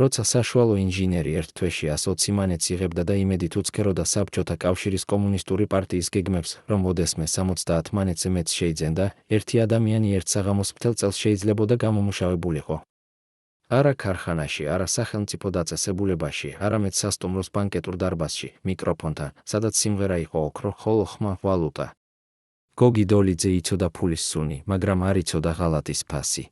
როცა საშუალო ინჟინერი ერთ თვეში 120 იმანეთს იღებდა და იმედით უცქეროდა საბჭოთა კავშირის კომუნისტური პარტიის გეგმებს, რომ ოდესმე 70 მანეთზე მეტს შეიძენდა, ერთი ადამიანი ერთ საღამოს მთელ წელს შეიძლებოდა გამომუშავებულიყო. არა ქარხანაში, არა სახელმწიფო დაწესებულებაში, არამედ სასტუმროს ბანკეტურ დარბაზში, მიკროფონთან, სადაც სიმღერა იყო ოქრო, ხოლო ხმა ვალუტა. გოგი დოლიძე იცოდა ფულის სუნი, მაგრამ არ იცოდა ღალატის ფასი.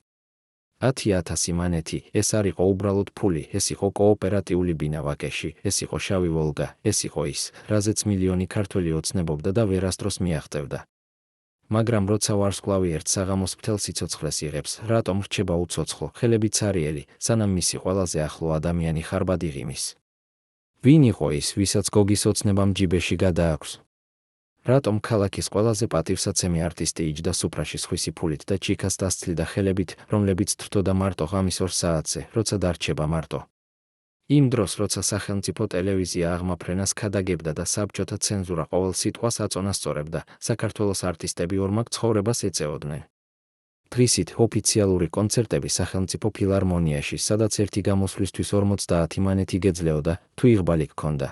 10,000 მანეთი, ეს არ იყო უბრალოდ ფული, ეს იყო კოოპერატიული ბინა ვაკეში, ეს იყო შავი ვოლგა, ეს იყო ის, რაზეც მილიონი ქართველი ოცნებობდა და ვერასდროს მიაღწევდა. მაგრამ როცა ვარსკვლავი ერთ საღამოს მთელ სიცოცხლეს იღებს, რატომ რჩება უცოცხლო, ხელები ცარიელი, სანამ მისი ყველაზე ახლო ადამიანი ხარბად იღიმის? ვინ იყო ის, ვისაც გოგის ოცნებამ ჯიბეში გადააქვს? რატომ ქალაქის ყველაზე პატივსაცემი არტისტი იჯდა სუფრაში სხვისი ფულით და ჩიქას დასცლიდა ხელებით, რომლებიც თრთოდა მარტო ღამის 2 საათზე, როცა დარჩება მარტო? იმ დროს, როცა სახელმწიფო ტელევიზია აღმაფრენას ქადაგებდა და საბჭოთა ცენზურა ყოველ სიტყვას აწონასწორებდა, საქართველოს არტისტები ორმაგ ცხოვრებას ეწეოდნენ. დღისით ოფიციალური კონცერტები სახელმწიფო ფილარმონიაში, სადაც ერთი გამოსვლისთვის 50 მანეთი გეძლეოდა, თუ იღბალი გქონდა.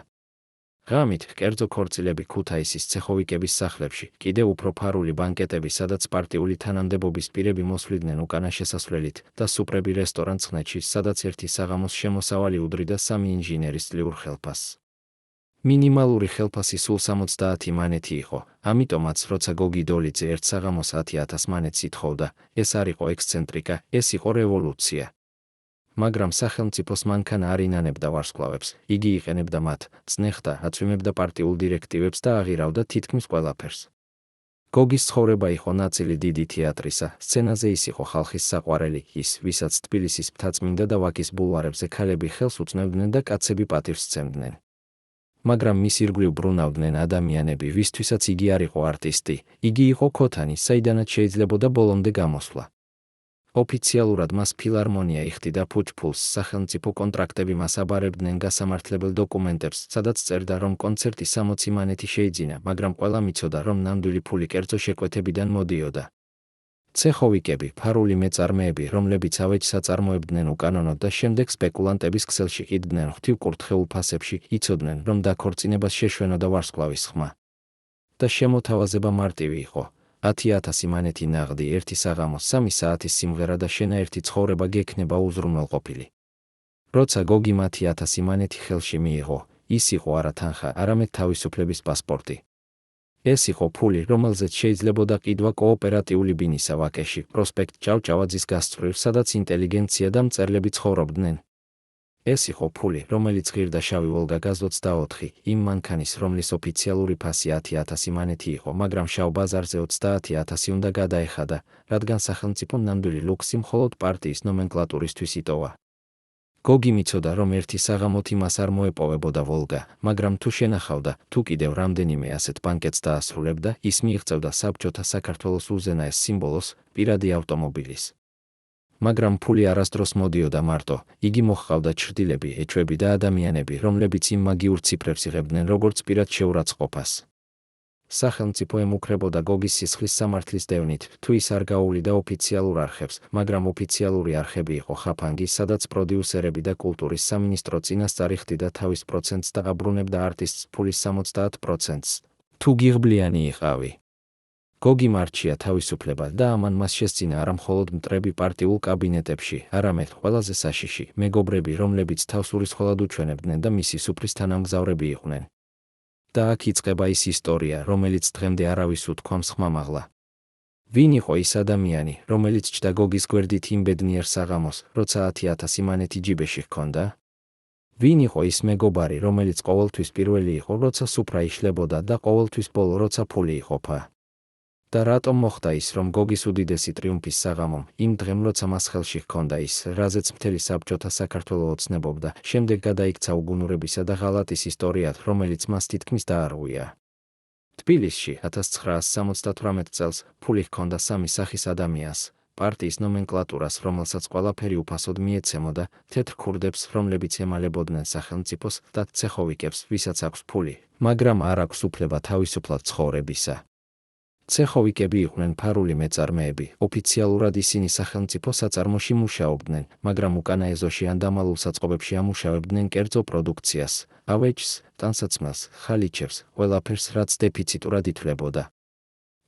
ღამით, კერძო ქორწილები ქუთაისის ცეხოვიკების სახლებში, კიდევ უფრო ფარული ბანკეტები, სადაც პარტიული თანამდებობის პირები მოსვლიდნენ უკანა შესასვლელით და სუპრები რესტორან ცხნეთში, სადაც ერთი საღამოს შემოსავალი უდრიდა 3 ინჟინერის წლიურ ხელფასს. მინიმალური ხელფასი სულ 70 მანეთი იყო, ამიტომაც, როცა გოგი დოლიძე ერთ საღამოს 10,000 მანეთს ითხოვდა, ეს არ იყო ექსცენტრიკა, ეს იყო რევოლუცია. მაგრამ სახელმწიფოს მანქანა არ ინანებდა ვარსკვლავებს, იგი იყენებდა მათ, წნეხდა, აწვიმებდა პარტიულ დირექტივებს და აღირავდა თითქმის ყველაფერს. გოგის ცხოვრება იყო ნაწილი დიდი თეატრისა, სცენაზე ის იყო ხალხის საყვარელი, ის, ვისაც თბილისის მთაწმინდა და ვაკის ბულვარებზე ქალები ხელს უწნევდნენ და კაცები პატივს სცემდნენ. მაგრამ მის ირგვლივ ბრუნავდნენ ადამიანები, ვისთვისაც იგი არ იყო არტისტი, იგი იყო ქოთანი, საიდანაც შეიძლებოდა ბოლომდე გამოსვლა. ოფიციალურად მას ფილარმონია იხდიდა ფუჭ-ფულს, სახელმწიფო კონტრაქტები მას აბარებდნენ გასამართლებელ დოკუმენტებს, სადაც წერდა, რომ კონცერტი 60 მანეთი შეიძინა, მაგრამ ყველამ იცოდა, რომ ნამდვილი ფული კერძო შეკვეთებიდან მოდიოდა. ცეხოვიკები, ფარული მეწარმეები, რომლებიც ავეჯს აწარმოებდნენ უკანონოდ და შემდეგ სპეკულანტების ქსელში ყიდდნენ ღვთივ-კურთხეულ ფასებში, იცოდნენ, რომ დაქორწინებას შეშვენოდა ვარსკვლავის ხმა. და შემოთავაზება მარტივი იყო. 10,000 მანეთი ნაღდი, ერთი საღამოს 3 საათის სიმღერა და შენაერთი ცხოვრება გექნება უზრუნველყოფილი. როცა გოგიმ 10,000 მანეთი ხელში მიიღო, ის იყო არა თანხა, არამედ თავისუფლების პასპორტი. ეს იყო ფული, რომელზეც შეიძლებოდა ყიდვა კოოპერატიული ბინისა ვაკეში, პროსპექტ ჭავჭავაძის გასწვრივ, სადაც ინტელიგენცია და მწერლები ცხოვრობდნენ. ეს იყო ფული, რომელიც ღირდა შავი ვოლგა GAZ-24, იმ მანქანის, რომლის ოფიციალური ფასი 10,000 მანეთი იყო, მაგრამ შავ ბაზარზე 30,000 უნდა გადაეხადა, რადგან სახელმწიფო ნამდვილი ლუქსი მხოლოდ პარტიის ნომენკლატურისთვის იტოვა. გოგი მიცოდა, რომ ერთი საღამოთ იმას არ მოეპოვებოდა ვოლგა, მაგრამ თუ შენახავდა, თუ კიდევ რამდენიმე ასეთ ბანკეტს დაასრულებდა, ის მიიღწევდა საბჭოთა საქართველოს უზენაეს სიმბოლოს, პირადი ავტომობილის. მაგრამ ფული არასდროს მოდიოდა მარტო, იგი მოჰყავდა ჩრდილები, ეჭვები და ადამიანები, რომლებიც იმ მაგიურ ციფრებს იღებდნენ როგორც პირად შეურაცხყოფას. სახელმწიფო ემუქრებოდა გოგის სისხლის სამართლის დევნით, თუ ის არ გაუვლიდა ოფიციალურ არხებს, მაგრამ ოფიციალური არხები იყო ხაფანგი, სადაც პროდიუსერები და კულტურის სამინისტრო წინასწარ იხდიდა თავის პროცენტს და აბრუნებდა არტისტს ფულის 70%-ს. თუ გიღბლიანი იყავი. გოგი მარჩია თავისუფლება და ამან მას შესწინა არა მხოლოდ მტრები პარტიულ კაბინეტებში, არამედ ყველაზე საშიში მეგობრები, რომლებიც თავს ურისხვლად უჩვენებდნენ და მისი სუფრის თანამგზავრები იყვნენ. და აქ იწყება ის ისტორია, რომელიც დღემდე არავის უთქვამს ხმამაღლა. ვინ იყო ის ადამიანი, რომელიც ჭდა გოგის გვერდით იმ ბედნიერ საღამოს, როცა 10,000 მანეთი ჯიბეში ჰქონდა? ვინ იყო ის მეგობარი, რომელიც ყოველთვის პირველი იყო, როცა სუფრა იშლებოდა და ყოველთვის ბოლო, როცა ფული იყოფა? და რატომ მოხდა ის, რომ გოგის უდიდესი ტრიუმფის საღამომ, იმ დღემ, როცა მას ხელში ჰქონდა ის, რაზეც მთელი საბჭოთა საქართველო ოცნებობდა, შემდეგ გადაიქცა უგუნურებისა და ღალატის ისტორიად, რომელიც მას თითქმის დაარღვია. თბილისში 1978 წელს ფული ჰქონდა 3 სახის ადამიანს, პარტიის ნომენკლატურას, რომელსაც ყველაფერი უფასოდ მიეცემოდა, თეთრ ქურდებს, რომლებიც ემალებოდნენ სახელმწიფოს და ცეხოვიკებს, ვისაც აქვს ფული, მაგრამ არ აქვს უფლება თავისუფლად ცხოვრებისა. ცეხოვიკები იყვნენ ფარული მეწარმეები, ოფიციალურად ისინი სახელმწიფო საწარმოში მუშაობდნენ, მაგრამ უკანა ეზოში ან დამალულ საწყობებში ამუშავებდნენ კერძო პროდუქციას, ავეჯს, ტანსაცმელს, ხალიჩებს, ყველაფერს, რაც დეფიციტურად ითვლებოდა.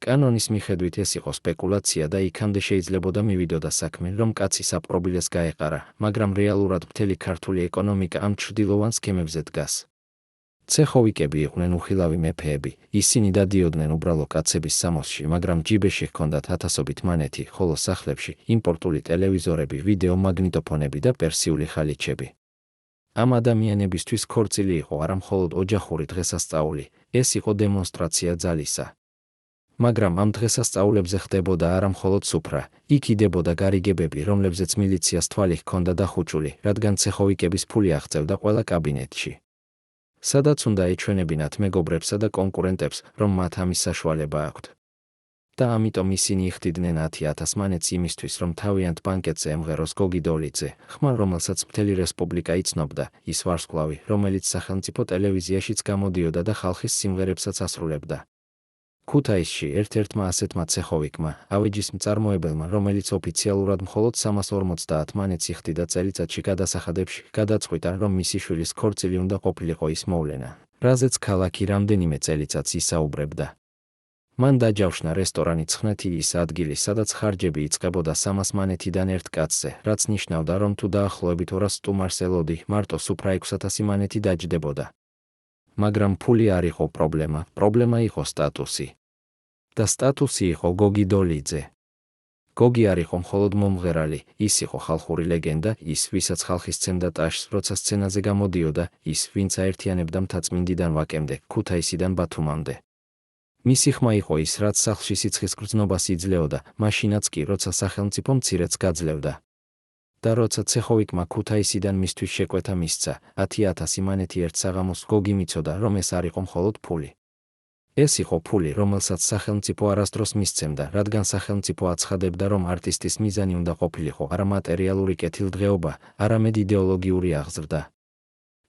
კანონის მიხედვით ეს იყო სპეკულაცია და იქამდე შეიძლებოდა მივიდოდა საქმე, რომ კაცი საპყრობილეს გაეყარა, მაგრამ რეალურად მთელი ქართული ეკონომიკა ამ ჩრდილოვან სქემებზე დგას. ცეხოვიკები იყვნენ უხილავი მეფეები, ისინი დადიოდნენ უბრალო კაცების სამოსში, მაგრამ ჯიბეში ჰქონდათ ათასობით მანეთი, ხოლო სახლებში იმპორტული ტელევიზორები, ვიდეო მაგნიტოფონები და პერსიული ხალიჩები. ამ ადამიანებისთვის ქორწილი იყო არა მხოლოდ ოჯახური დღესასწაული, ეს იყო დემონსტრაცია ძალისა. მაგრამ ამ დღესასწაულებზე ხდებოდა არა მხოლოდ სუფრა, იქ იდებოდა გარიგებები, რომლებზეც მილიციას თვალი ჰქონდა დახუჭული, რადგან ცეხოვიკების ფული აღწევდა ყველა კაბინეტში. სადაც უნდა ეჩვენებინათ მეგობრებსა და კონკურენტებს, რომ მათ ამის საშუალება აქვთ. და ამიტომ ისინი იხდიდნენ 10,000 მანეთს იმისთვის, რომ თავიანთ ბანკეტზე ემღეროს გოგი დოლიძე, ხმა, რომელსაც მთელი რესპუბლიკა იცნობდა, ის ვარსკვლავი, რომელიც სახელმწიფო ტელევიზიაშიც გამოდიოდა და ხალხის სიმღერებსაც ასრულებდა. ქუთაისში ერთ-ერთმა ასეთმა ცეხოვიკმა, ავეჯის მწარმოებელმა, რომელიც ოფიციალურად მხოლოდ 350 მანეთს იხდიდა წელიწადში გადასახადებში, გადაწყვიტა, რომ მისი შვილის ქორწილი უნდა ყოფილიყო ის მოვლენა, რაზეც ქალაქი რამდენიმე წელიწადს ისაუბრებდა. მან დაჯავშნა რესტორანი ცხნეთი ის ადგილი, სადაც ხარჯები იწყებოდა 300 მანეთიდან ერთ კაცზე, რაც ნიშნავდა, რომ თუ დაახლოებით 200 სტუმარს ელოდი, მარტო სუფრა 6,000 მანეთი დაჯდებოდა. მაგრამ ფული არ იყო პრობლემა, პრობლემა იყო სტატუსი. და სტატუსი იყო გოგი დოლიძე. გოგი არ იყო მხოლოდ მომღერალი, ის იყო ხალხური ლეგენდა, ის, ვისაც ხალხი სცემდა ტაშს, როცა სცენაზე გამოდიოდა, ის, ვინც აერთიანებდა მთაწმინდიდან ვაკემდე, ქუთაისიდან ბათუმამდე. მისი ხმა იყო ის, რაც სახლში სიცხის გრძნობას იძლეოდა, მაშინაც კი, როცა სახელმწიფო მცირედს გაძლევდა. და როცა ცეხოვიკმა ქუთაისიდან მისთვის შეკვეთა მისცა, 10,000 მანეთი ერთ საღამოს, გოგი მიცოდა, რომ ეს არ იყო მხოლოდ ფული. ეს იყო ფული, რომელსაც სახელმწიფო არასდროს მისცემდა, რადგან სახელმწიფო აცხადებდა, რომ არტისტის მიზანი უნდა ყოფილიყო არა მატერიალური კეთილდღეობა, არამედ იდეოლოგიური აღზრდა.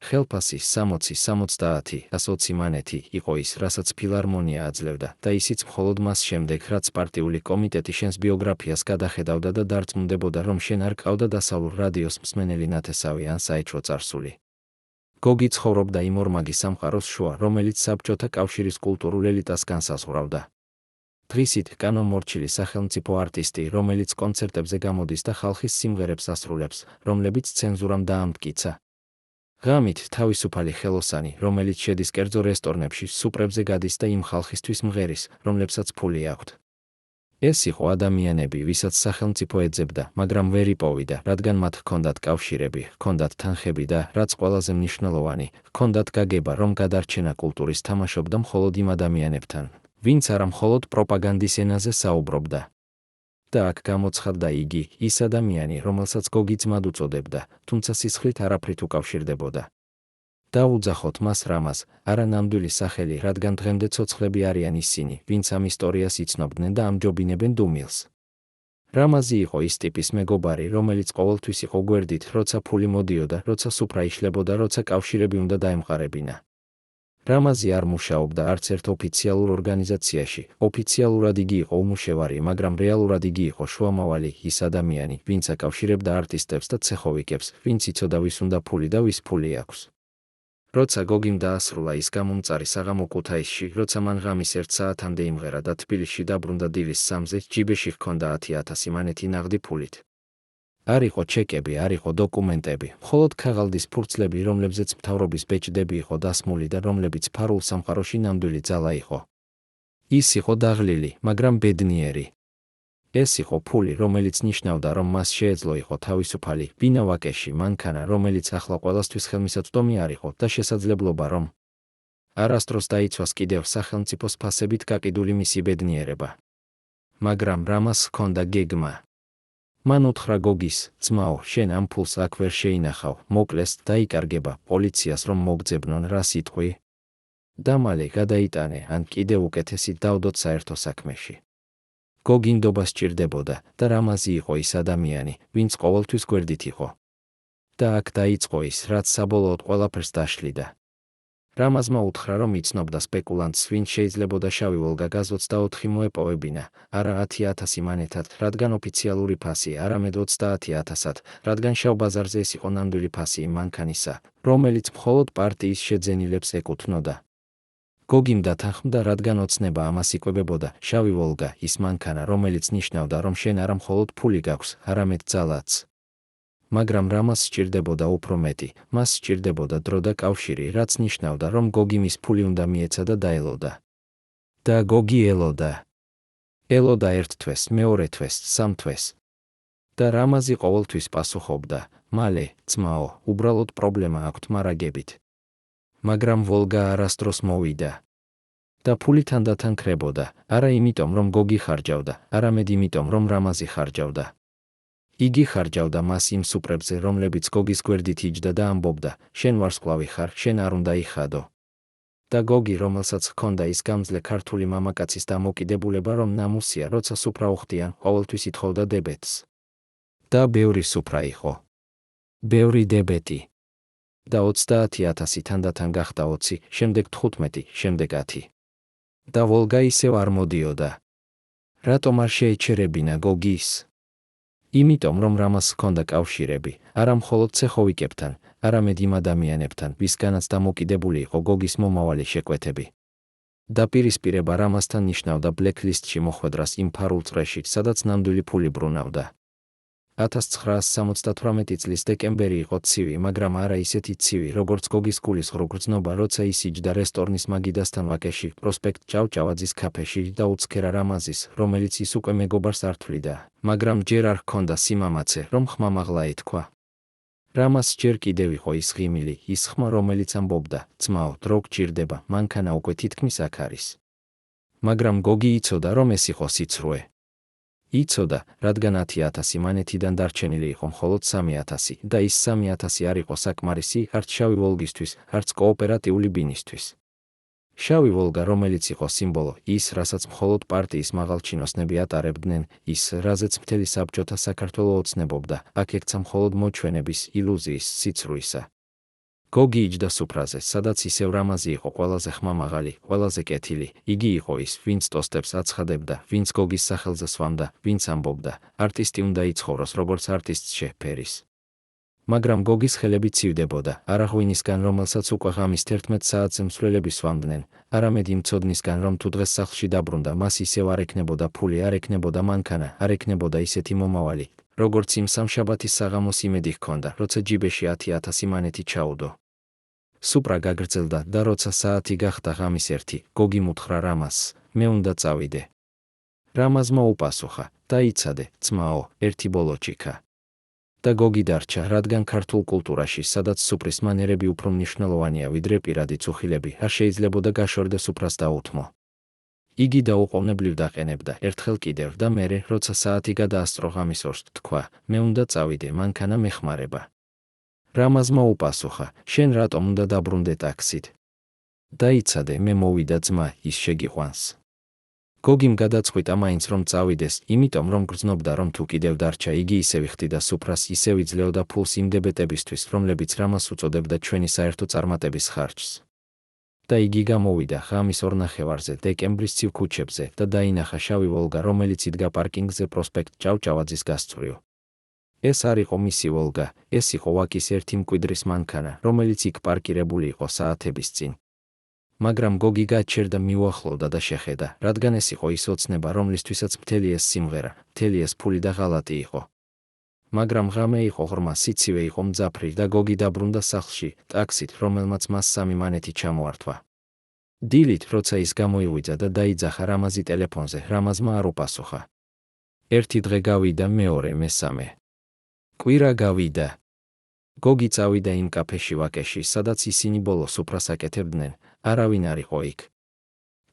ხელფასი 60-70 120 მანეთი იყო ის, რასაც ფილარმონია აძლევდა და ისიც მხოლოდ მას შემდეგ, რაც პარტიული კომიტეტი შენს ბიოგრაფიას გადახედავდა და დარწმუნდებოდა, რომ შენ არ ყავდა დასავლურ რადიოს მსმენელი ნათესავი ან საეჭვო წარსული. გოგი ცხოვრობდა იმ ორმაგი სამყაროს შუა, რომელიც საბჭოთა კავშირის კულტურულ ელიტას განსაზღვრავდა. დღისით კანონ მორჩილი სახელმწიფო არტისტი, რომელიც კონცერტებზე გამოდის და ხალხის სიმღერებს ასრულებს, რომლებიც ცენზურამ დაამტკიცა. ღამით თავისუფალი ხელოსანი, რომელიც შედის კერძო რესტორნებში, სუპრებზე გადის და იმ ხალხისთვის მღერის, რომლებსაც ფული აქვთ. ეს იყო ადამიანები, ვისაც სახელმწიფო ეძებდა, მაგრამ ვერ იპოვიდა, რადგან მათ ჰქონდათ კავშირები, ჰქონდათ თანხები და, რაც ყველაზე მნიშვნელოვანი, ჰქონდათ გაგება, რომ გადარჩენა კულტურის თამაშობდა მხოლოდ იმ ადამიანებთან, ვინც არა მხოლოდ პროპაგანდის ენაზე საუბრობდა. და აქ გამოცხადდა იგი, ის ადამიანი, რომელსაც გოგი ძმად უწოდებდა, თუმცა სისხლით არაფრით უკავშირდებოდა. დაუძახოთ მას რამაზ, არა ნამდვილი სახელი, რადგან დღემდე ცოცხლები არიან ისინი, ვინც ამ ისტორიას იცნობდნენ და ამჯობინებენ დუმილს. რამაზი იყო ის ტიპის მეგობარი, რომელიც ყოველთვის იყო გვერდით, როცა ფული მოდიოდა, როცა სუფრა იშლებოდა, როცა კავშირები უნდა დაემყარებინა. რამაზი არ მუშაობდა არც ერთ ოფიციალურ ორგანიზაციაში, ოფიციალურად იგი იყო უმუშევარი, მაგრამ რეალურად იგი იყო შუამავალი, ის ადამიანი, ვინც აკავშირებდა არტისტებს და ცეხოვიკებს, ვინც იცოდა ვის უნდა ფული და ვის ფული აქვს. როცა გოგიმ დაასრულა ის გამომწარი საღამო ქუთაისში, როცა მან ღამის 1 საათამდე იმღერა და თბილისში დაბრუნდა დილის 3-ზე, ჯიბეში ჰქონდა 10,000 მანეთი ნაღდი ფულით. არ იყო ჩეკები, არ იყო დოკუმენტები, მხოლოდ ქაღალდის ფურცლები, რომლებზეც მთავრობის ბეჭდები იყო დასმული და რომლებიც ფარულ სამყაროში ნამდვილი ძალა იყო. ის იყო დაღლილი, მაგრამ ბედნიერი. ეს იყო ფული, რომელიც ნიშნავდა, რომ მას შეეძლო იყო თავისუფალი, ბინა ვაკეში, მანქანა, რომელიც ახლა ყველასთვის ხელმისაწვდომი არ იყო და შესაძლებლობა, რომ არასდროს დაიცვას კიდევ სახელმწიფოს ფასებით გაკიდული მისი ბედნიერება. მაგრამ რამას ჰქონდა გეგმა. მან უთხრა გოგის, ძმაო, შენ ამ ფულს აქ ვერ შეინახავ, მოკლეს, დაიკარგება, პოლიციას რომ მოგძებნონ, რა სიტყვი? და მალე გადაიტანე, ან კიდევ უკეთესი დავდოთ საერთო საქმეში. გოგი ნდობა სჭირდებოდა და რამაზი იყო ის ადამიანი, ვინც ყოველთვის გვერდით იყო. და აქ დაიწყო ის, რაც საბოლოოდ ყველაფერს დაშლიდა. რამაზმა უთხრა, რომ იცნობდა სპეკულანტს, ვინც შეიძლებოდა შავი ვოლგა გაზ 24 მოეპოვებინა, არა 10,000 მონეტად, რადგან ოფიციალური ფასი არამედ 30,000-ად, რადგან შავ ბაზარზე ეს იყო ნამდვილი ფასი იმ მანქანისა, რომელიც მხოლოდ პარტიის შეძენილებს ეკუთვნოდა. გოგიმ დათანხმდა, რადგან ოცნება ამას იკვებებოდა, შავი ვოლგა, ის მანქანა, რომელიც ნიშნავდა, რომ შენ არა მხოლოდ ფული გაქვს, არამედ ძალაც. მაგრამ რამას სჭირდებოდა უფრო მეტი, მას სჭირდებოდა დრო და კავშირი, რაც ნიშნავდა, რომ გოგი მის ფული უნდა მიეცა და დაელოდა. და გოგი ელოდა. ელოდა ერთ თვეს, მეორე თვეს, სამ თვეს. და რამაზი ყოველთვის პასუხობდა, მალე, ძმაო, უბრალოდ პრობლემა აქვთ მარაგებით. მაგრამ ვოლგა არასდროს მოვიდა. და ფული თანდათან ქრებოდა, არა იმიტომ, რომ გოგი ხარჯავდა, არამედ იმიტომ, რომ რამაზი ხარჯავდა. იგი ხარჯავდა მას იმ სუპრებზე, რომლებიც გოგის გვერდით იჯდა და ამბობდა, შენ ვარსკვლავი ხარ, შენ არ უნდა იხადო. და გოგი, რომელსაც ჰქონდა ის გამძლე ქართული მამაკაცის დამოკიდებულება, რომ ნამუსია, როცა სუფრა უხდიან, ყოველთვის ითხოვდა დებეტს. და ბევრი სუფრა იყო. ბევრი დებეტი. და 30,000 თანდათან გახდა 20, შემდეგ 15, შემდეგ 10. და ვოლგა ისევ არ მოდიოდა. რატომ არ შეეჩერებინა გოგის? იმიტომ, რომ რამას ჰქონდა კავშირები, არა მხოლოდ ცეხოვიკებთან, არამედ იმ ადამიანებთან, ვისგანაც დამოკიდებული იყო გოგის მომავალი შეკვეთები. დაპირისპირება რამასთან ნიშნავდა ბლექლისტში მოხვედრას იმ ფარულ წრეში, სადაც ნამდვილი ფული ბრუნავდა. 1978 წლის დეკემბერი იყო ცივი, მაგრამ არა ისეთი ცივი, როგორც გოგის გულის ღრუგრძნობა, როცა ის იჯდა რესტორნის მაგიდასთან ვაკეში, პროსპექტ ჭავჭავაძის ქაფეში და უცქერა რამაზის, რომელიც ის უკვე მეგობარს არ თვლიდა, მაგრამ ჯერ არ ჰქონდა სიმამაცე, რომ ხმამაღლა ეთქვა. რამას ჯერ კიდევ იყო ის ღიმილი, ის ხმა, რომელიც ამბობდა, ძმაო, დრო გჭირდება, მანქანა უკვე თითქმის აქ არის. მაგრამ გოგი იცოდა, რომ ეს იყო სიცრუე. იცოდა, რადგან 10,000 მონეტიდან დარჩენილი იყო მხოლოდ 3,000 და ის 3,000 არ იყო საკმარისი არც შავი ვოლგისთვის, არც კოოპერატიული ბინისთვის. შავი ვოლგა, რომელიც იყო სიმბოლო, ის, რასაც მხოლოდ პარტიის მაღალჩინოსნები ატარებდნენ, ის, რაზეც მთელი საბჭოთა საქართველო ოცნებობდა, აქ ექცა მხოლოდ მოჩვენების, ილუზიის, სიცრუისა. გოგი იჯდა სუფრაზე, სადაც ისევ რამაზი იყო ყველაზე ხმამაღალი, ყველაზე კეთილი, იგი იყო ის, ვინც ტოსტებს აცხადებდა, ვინც გოგის სახელზე სვამდა, ვინც ამბობდა, არტისტი უნდა იცხოვროს როგორც არტისტს შეფერის. მაგრამ გოგის ხელები ცივდებოდა, არა ღვინისგან, რომელსაც უკვე ღამის 11 საათზე მსვლელები სვამდნენ, არამედ იმ ცოდნისგან, რომ თუ დღეს სახლში დაბრუნდა, მას ისევ არ ექნებოდა ფული, არ ექნებოდა მანქანა, არ ექნებოდა ისეთი მომავალი, როგორც იმ სამშაბათის საღამოს იმედი ჰქონდა, როცა ჯიბეში 10,000 მონეტი ჩაუდო. სუპრა გაგრძელდა და როცა საათი გახდა ღამის 1, გოგი უთხრა რამაზს, მე უნდა წავიდე. რამაზმა უპასუხა, დაიცადე, ძმაო, ერთი ბოლო ჩიქა. და გოგი დარჩა, რადგან ქართულ კულტურაში, სადაც სუფრის მანერები უფრო მნიშვნელოვანია ვიდრე პირადი წუხილები, არ შეიძლებოდა გაშორდე სუფრას დაუთმო. იგი დაუყოვნებლივ დაყენებდა, ერთხელ კიდევ და მერე, როცა საათი გადაასწრო ღამის 2-ს, თქვა, მე უნდა წავიდე, მანქანა მეხმარება. რამაზმა უპასუხა, შენ რატომ უნდა დაბრუნდე ტაქსით? დაიცადე, მე მოვიდა ძმა, ის შეგიყვანს. გოგიმ გადაწყვიტა მაინც რომ წავიდეს, იმიტომ რომ გრძნობდა, რომ თუ კიდევ დარჩა, იგი ისევ იხდიდა სუფრას, ისევ იძლეოდა ფულს იმ დებეტებისთვის, რომლებიც რამას უწოდებდა ჩვენი საერთო წარმატების ხარჯს. და იგი გამოვიდა ღამის 2:30-ზე დეკემბრის ცივ ქუჩებზე და დაინახა შავი ვოლგა, რომელიც იდგა პარკინგზე პროსპექტ ჭავჭავაძის გასწვრივ. ეს არ იყო მისი ვოლგა, ეს იყო ვაკის ერთი მკვიდრის მანქანა, რომელიც იქ პარკირებული იყო საათების წინ. მაგრამ გოგი გაჩერდა, მიუახლოვდა და შეხედა, რადგან ეს იყო ის ოცნება, რომლისთვისაც მთელი ეს სიმღერა, მთელი ეს ფული და ღალატი იყო. მაგრამ ღამე იყო ღრმა, სიცივე იყო მძაფრი და გოგი დაბრუნდა სახლში, ტაქსით, რომელმაც მას 3 მონეტი ჩამოართვა. დილით, როცა ის გამოივიძა და დაიძახა რამაზი ტელეფონზე, რამაზმა არ უპასუხა. ერთი დღე გავიდა, მეორე, მესამე. კვირა გავიდა. გოგი წავიდა იმ კაფეში ვაკეში, სადაც ისინი ბოლო სუფრას აკეთებდნენ, არავინ არ იყო იქ.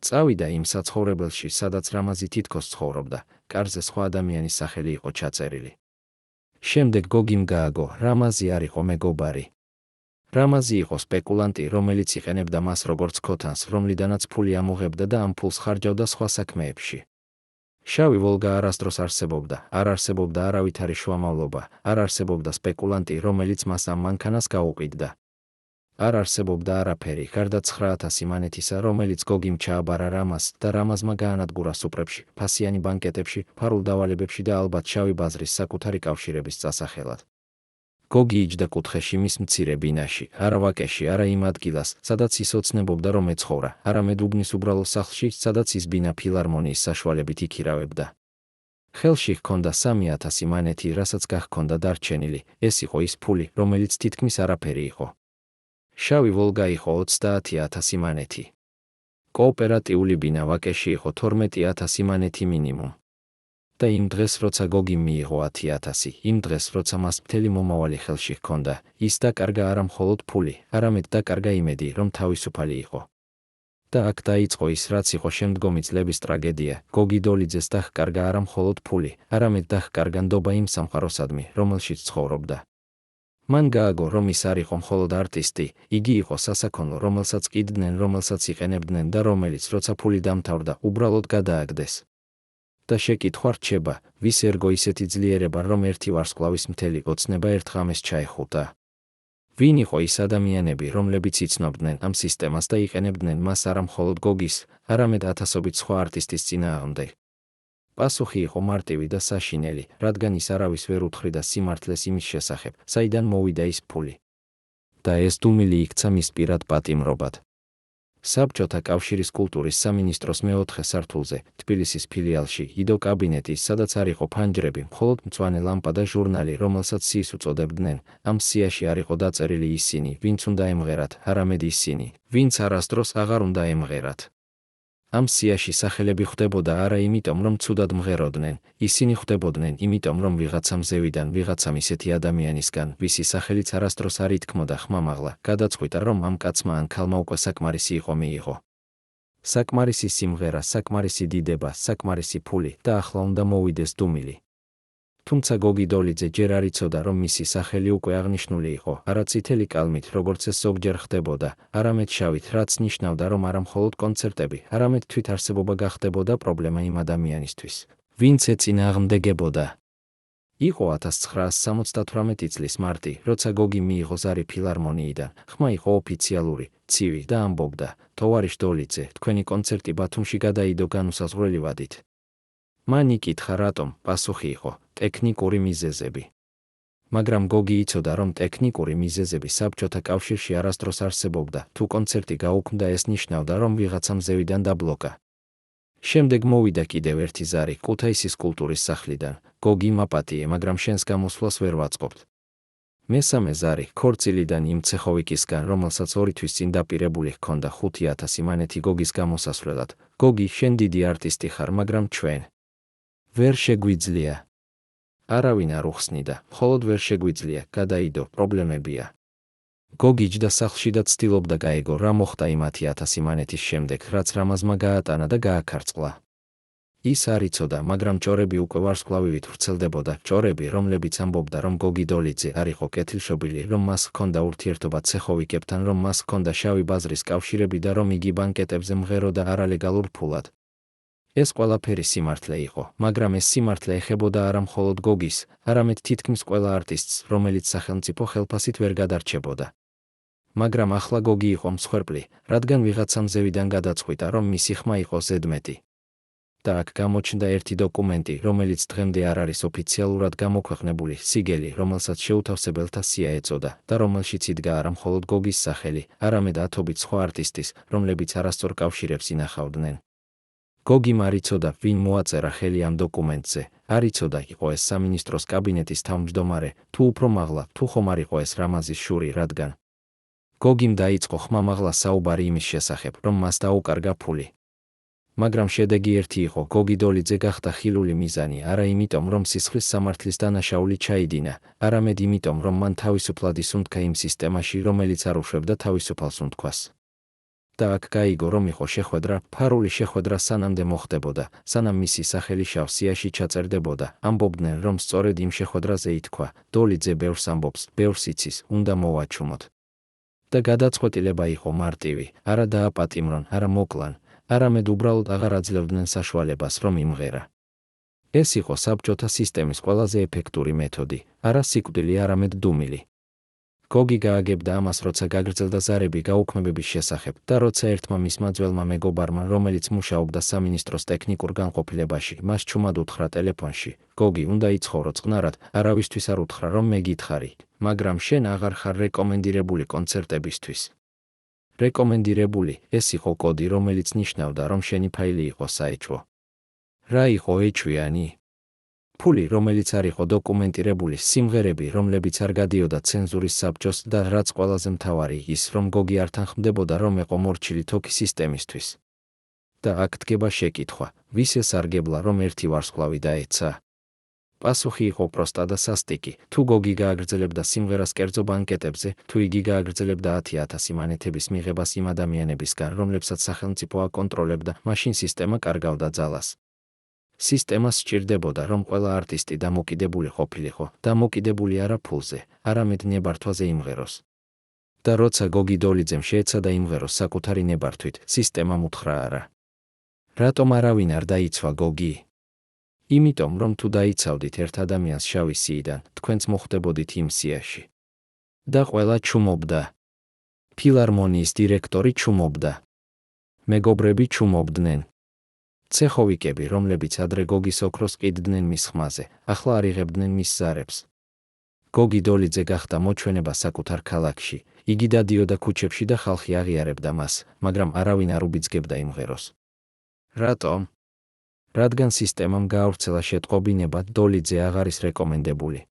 წავიდა იმ საცხოვრებელში, სადაც რამაზი თითქოს ცხოვრობდა, კარზე სხვა ადამიანის სახელი იყო ჩაწერილი. შემდეგ გოგიმ გააგო, რამაზი არ იყო მეგობარი. რამაზი იყო სპეკულანტი, რომელიც იყენებდა მას როგორც ქოთანს, რომლიდანაც ფული ამოღებდა და ამ ფულს ხარჯავდა სხვა საქმეებში. შავი ვოლგა არასდროს არსებობდა, არ არსებობდა არავითარი შუამავლობა, არ არსებობდა სპეკულანტი, რომელიც მას ამ მანქანას გაუყიდდა. არ არსებობდა არაფერი, გარდა 9000 მანეთისა, რომელიც გოგიმ ჩააბარა რამაზს და რამაზმა გაანადგურა სუპრებში, ფასიანი ბანკეტებში, ფარულ დავალებებში და ალბათ შავი ბაზრის საკუთარი კავშირების წასახელად. გოგი იჯდა კუთხეში მის მცირე ბინაში, არა ვაკეში, არა იმ ადგილას, სადაც ის ოცნებობდა რომ ეცხოვრა, არამედ უბნის უბრალო სახლში, სადაც ის ბინა ფილარმონიის საშუალებით იქირავებდა. ხელში ჰქონდა 3000 მანეთი, რასაც გახქონდა დარჩენილი, ეს იყო ის ფული, რომელიც თითქმის არაფერი იყო. შავი ვოლგა იყო 30000 მანეთი. კოოპერატიული ბინა ვაკეში იყო 12000 მანეთი მინიმუმ. და იმ დღეს, როცა გოგიმ მიიღო 10000, იმ დღეს, როცა მას მთელი მომავალი ხელში ჰქონდა, ის დაკარგა არა მხოლოდ ფული, არამედ დაკარგა იმედი, რომ თავისუფალი იყო. და აქ დაიწყო ის, რაც იყო შემდგომი წლების ტრაგედია. გოგი დოლიძეს დაჰკარგა არა მხოლოდ ფული, არამედ დაჰკარგა ნდობა იმ სამყაროსადმი, რომელშიც ცხოვრობდა. მან გააგო, რომ ის არ იყო მხოლოდ არტისტი, იგი იყო სასაქონლო, რომელსაც ყიდდნენ, რომელსაც იყენებდნენ და რომელიც, როცა ფული დამთავრდა, უბრალოდ გადააგდეს. და შეკითხვა რჩება, ვის ერგო ისეთი ძლიერება, რომ ერთი ვარსკვლავის მთელი ოცნება ერთ ღამეს ჩაეხუტა. ვინ იყო ის ადამიანები, რომლებიც იცნობდნენ ამ სისტემას და იყენებდნენ მას არა მხოლოდ გოგის, არამედ ათასობით სხვა არტისტის წინააღმდეგ? პასუხი იყო მარტივი და საშინელი, რადგან ის არავის ვერ უთხრიდა სიმართლეს იმის შესახებ, საიდან მოვიდა ის ფული. და ეს დუმილი იქცა მის პირად პატიმრობად. საბჭოთა კავშირის კულტურის სამინისტროს მეოთხე სართულზე, თბილისის ფილიალში, იდო კაბინეტი, სადაც არ იყო ფანჯრები, მხოლოდ მწვანე ლამპა და ჟურნალი, რომელსაც სიის უწოდებდნენ. ამ სიაში არ იყო დაწერილი ისინი, ვინც უნდა ემღერათ, არამედ ისინი, ვინც არასდროს აღარ უნდა ემღერათ. ამ სიაში სახელები ხვდებოდა არა იმიტომ, რომ ცუდად მღეროდნენ, ისინი ხვდებოდნენ იმიტომ, რომ ვიღაცამ ზევიდან, ვიღაცამ ისეთი ადამიანისგან, ვისი სახელიც არასდროს არ ითქმოდა ხმამაღლა, გადაწყვიტა, რომ ამ კაცმა ან ქალმა უკვე საკმარისი იყო მიიღო. საკმარისი სიმღერა, საკმარისი დიდება, საკმარისი ფული და ახლა უნდა მოვიდეს დუმილი. თუმცა გოგი დოლიძე ჯერ არ იცოდა, რომ მისი სახელი უკვე აღნიშნული იყო, არა წითელი კალმით, როგორც ეს ზოგჯერ ხდებოდა, არამედ შავით, რაც ნიშნავდა, რომ არა მხოლოდ კონცერტები, არამედ თვითარსებობა გახდებოდა პრობლემა იმ ადამიანისთვის, ვინც ეწინააღმდეგებოდა. იყო 1978 წლის მარტი, როცა გოგი მიიღო ზარი ფილარმონიიდან, ხმა იყო ოფიციალური, ცივი და ამბობდა, თოვარიშ დოლიძე, თქვენი კონცერტი ბათუმში გადაიდო განუსაზღვრელი ვადით. მან იკითხა რატომ, პასუხი იყო, ტექნიკური მიზეზები. მაგრამ გოგი იცოდა, რომ ტექნიკური მიზეზები საბჭოთა კავშირში არასდროს არსებობდა, თუ კონცერტი გაუქმდა, ეს ნიშნავდა, რომ ვიღაცამ ზევიდან დაბლოკა. შემდეგ მოვიდა კიდევ ერთი ზარი, ქუთაისის კულტურის სახლიდან. გოგი მაპატიე, მაგრამ შენს გამოსვლას ვერ ვაწყობთ. მესამე ზარი, ქორწილიდან იმ ცეხოვიკისგან, რომელსაც 2 თვის წინ დაპირებული ჰქონდა 5000 მანეთი გოგის გამოსასვლელად. გოგი, შენ დიდი არტისტი ხარ, მაგრამ ჩვენ ვერ შეგვიძლია. არავინ არ უხსნიდა, მხოლოდ ვერ შეგვიძლია, გადაიდო, პრობლემებია. გოგი იჯდა სახლში და ცდილობდა გაეგო, რა მოხდა იმ 10000 მანეთის შემდეგ, რაც რამაზმა გაატანა და გააქარწყლა. ის არ იცოდა, მაგრამ ჭორები უკვე ვარსკვლავივით ვრცელდებოდა, ჭორები, რომლებიც ამბობდა, რომ გოგი დოლიძე არ იყო კეთილშობილი, რომ მას ჰქონდა ურთიერთობა ცეხოვიკებთან, რომ მას ჰქონდა შავი ბაზრის კავშირები და რომ იგი ბანკეტებზე მღეროდა არალეგალურ ფულად. ეს ყველაფერი სიმართლე იყო, მაგრამ ეს სიმართლე ეხებოდა არა მხოლოდ გოგის, არამედ თითქმის ყველა არტისტს, რომელიც სახელმწიფო ხელფასით ვერ გადარჩებოდა. მაგრამ ახლა გოგი იყო მსხვერპლი, რადგან ვიღაცამ ზევიდან გადაწყვიტა, რომ მისი ხმა იყო ზედმეტი. და აქ გამოჩნდა ერთი დოკუმენტი, რომელიც დღემდე არ არის ოფიციალურად გამოქვეყნებული, სიგელი, რომელსაც შეუთავსებელთა სია ეწოდა და რომელშიც იდგა არა მხოლოდ გოგის სახელი, არამედ ათობით სხვა არტისტის, რომლებიც არასწორ კავშირებს ინახავდნენ. გოგიმ არ იცოდა, ვინ მოაწერა ხელი ამ დოკუმენტზე, არ იცოდა, იყო ეს სამინისტროს კაბინეტის თავმჯდომარე, თუ უფრო მაღლა, თუ ხომ არ იყო ეს რამაზის შური, რადგან გოგიმ დაიწყო ხმამაღლა საუბარი იმის შესახებ, რომ მას დაუკარგა ფული. მაგრამ შედეგი ერთი იყო, გოგი დოლიძე გახდა ხილული მიზანი, არა იმიტომ, რომ სისხლის სამართლის დანაშაული ჩაიდინა, არამედ იმიტომ, რომ მან თავისუფლად ისუნთქა იმ სისტემაში, რომელიც არ უშვებდა თავისუფალ სუნთქვას. და აქ გაიგო, რომ იყო შეხვედრა, ფარული შეხვედრა სანამდე მოხდებოდა, სანამ მისი სახელი შავ სიაში ჩაწერდებოდა, ამბობდნენ, რომ სწორედ იმ შეხვედრაზე ითქვა, დოლიძე ბევრს ამბობს, ბევრს იცის, უნდა მოვაჩუმოთ. და გადაწყვეტილება იყო მარტივი, არა დააპატიმრონ, არა მოკლან, არამედ უბრალოდ აღარ აძლევდნენ საშუალებას, რომ იმღერა. ეს იყო საბჭოთა სისტემის ყველაზე ეფექტური მეთოდი, არა სიკვდილი, არამედ დუმილი. გოგი გააგებდა ამას, როცა გაგრძელდა ზარები გაუქმებების შესახებ და როცა ერთმა მისმა ძველმა მეგობარმა, რომელიც მუშაობდა სამინისტროს ტექნიკურ განყოფილებაში, მას ჩუმად უთხრა ტელეფონში, გოგი, უნდა იცხოვრო წყნარად, არავისთვის არ უთხრა, რომ მე გითხარი, მაგრამ შენ აღარ ხარ რეკომენდირებული კონცერტებისთვის. რეკომენდირებული, ეს იყო კოდი, რომელიც ნიშნავდა, რომ შენი ფაილი იყო საეჭვო. რა იყო ეჭვიანი? ფული, რომელიც არ იყო დოკუმენტირებული, სიმღერები, რომლებიც არ გადიოდა ცენზურის საბჭოს და რაც ყველაზე მთავარი ის, რომ გოგი არ თანხმდებოდა, რომ ეყო მორჩილი თოქი სისტემისთვის. და აქ დგება შეკითხვა, ვის ესარგებლა, რომ ერთი ვარსკვლავი დაეცა? პასუხი იყო პროსტა და სასტიკი. თუ გოგი გააგრძელებდა სიმღერას კერძო ბანკეტებზე, თუ იგი გააგრძელებდა 10,000 მონეტების მიღებას იმ ადამიანებისგან, რომლებსაც სახელმწიფო აკონტროლებდა, მაშინ სისტემა კარგავდა ძალას. სისტემას სჭირდებოდა, რომ ყველა არტისტი დამოკიდებული ყოფილიყო, დამოკიდებული არა ფულზე, არამედ ნებართვაზე იმღეროს. და როცა გოგი დოლიძემ შეეცადა იმღეროს საკუთარი ნებართვით, სისტემამ უთხრა არა. რატომ არავინ არ დაიცვა გოგი? იმიტომ, რომ თუ დაიცავდით ერთ ადამიანს შავი სიიდან, თქვენც მოხვდებოდით იმ სიაში. და ყველა ჩუმობდა. ფილარმონიის დირექტორი ჩუმობდა. მეგობრები ჩუმობდნენ. ცეხოვიკები, რომლებიც ადრე გოგის ოქროს ყიდდნენ მის ხმაზე, ახლა არ იღებდნენ მის ზარებს. გოგი დოლიძე გახდა მოჩვენება საკუთარ ქალაქში, იგი დადიოდა ქუჩებში და ხალხი აღიარებდა მას, მაგრამ არავინ არ უბიძგებდა იმღეროს. რატომ? რადგან სისტემამ გაავრცელა შეტყობინება, დოლიძე აღარ არის რეკომენდებული.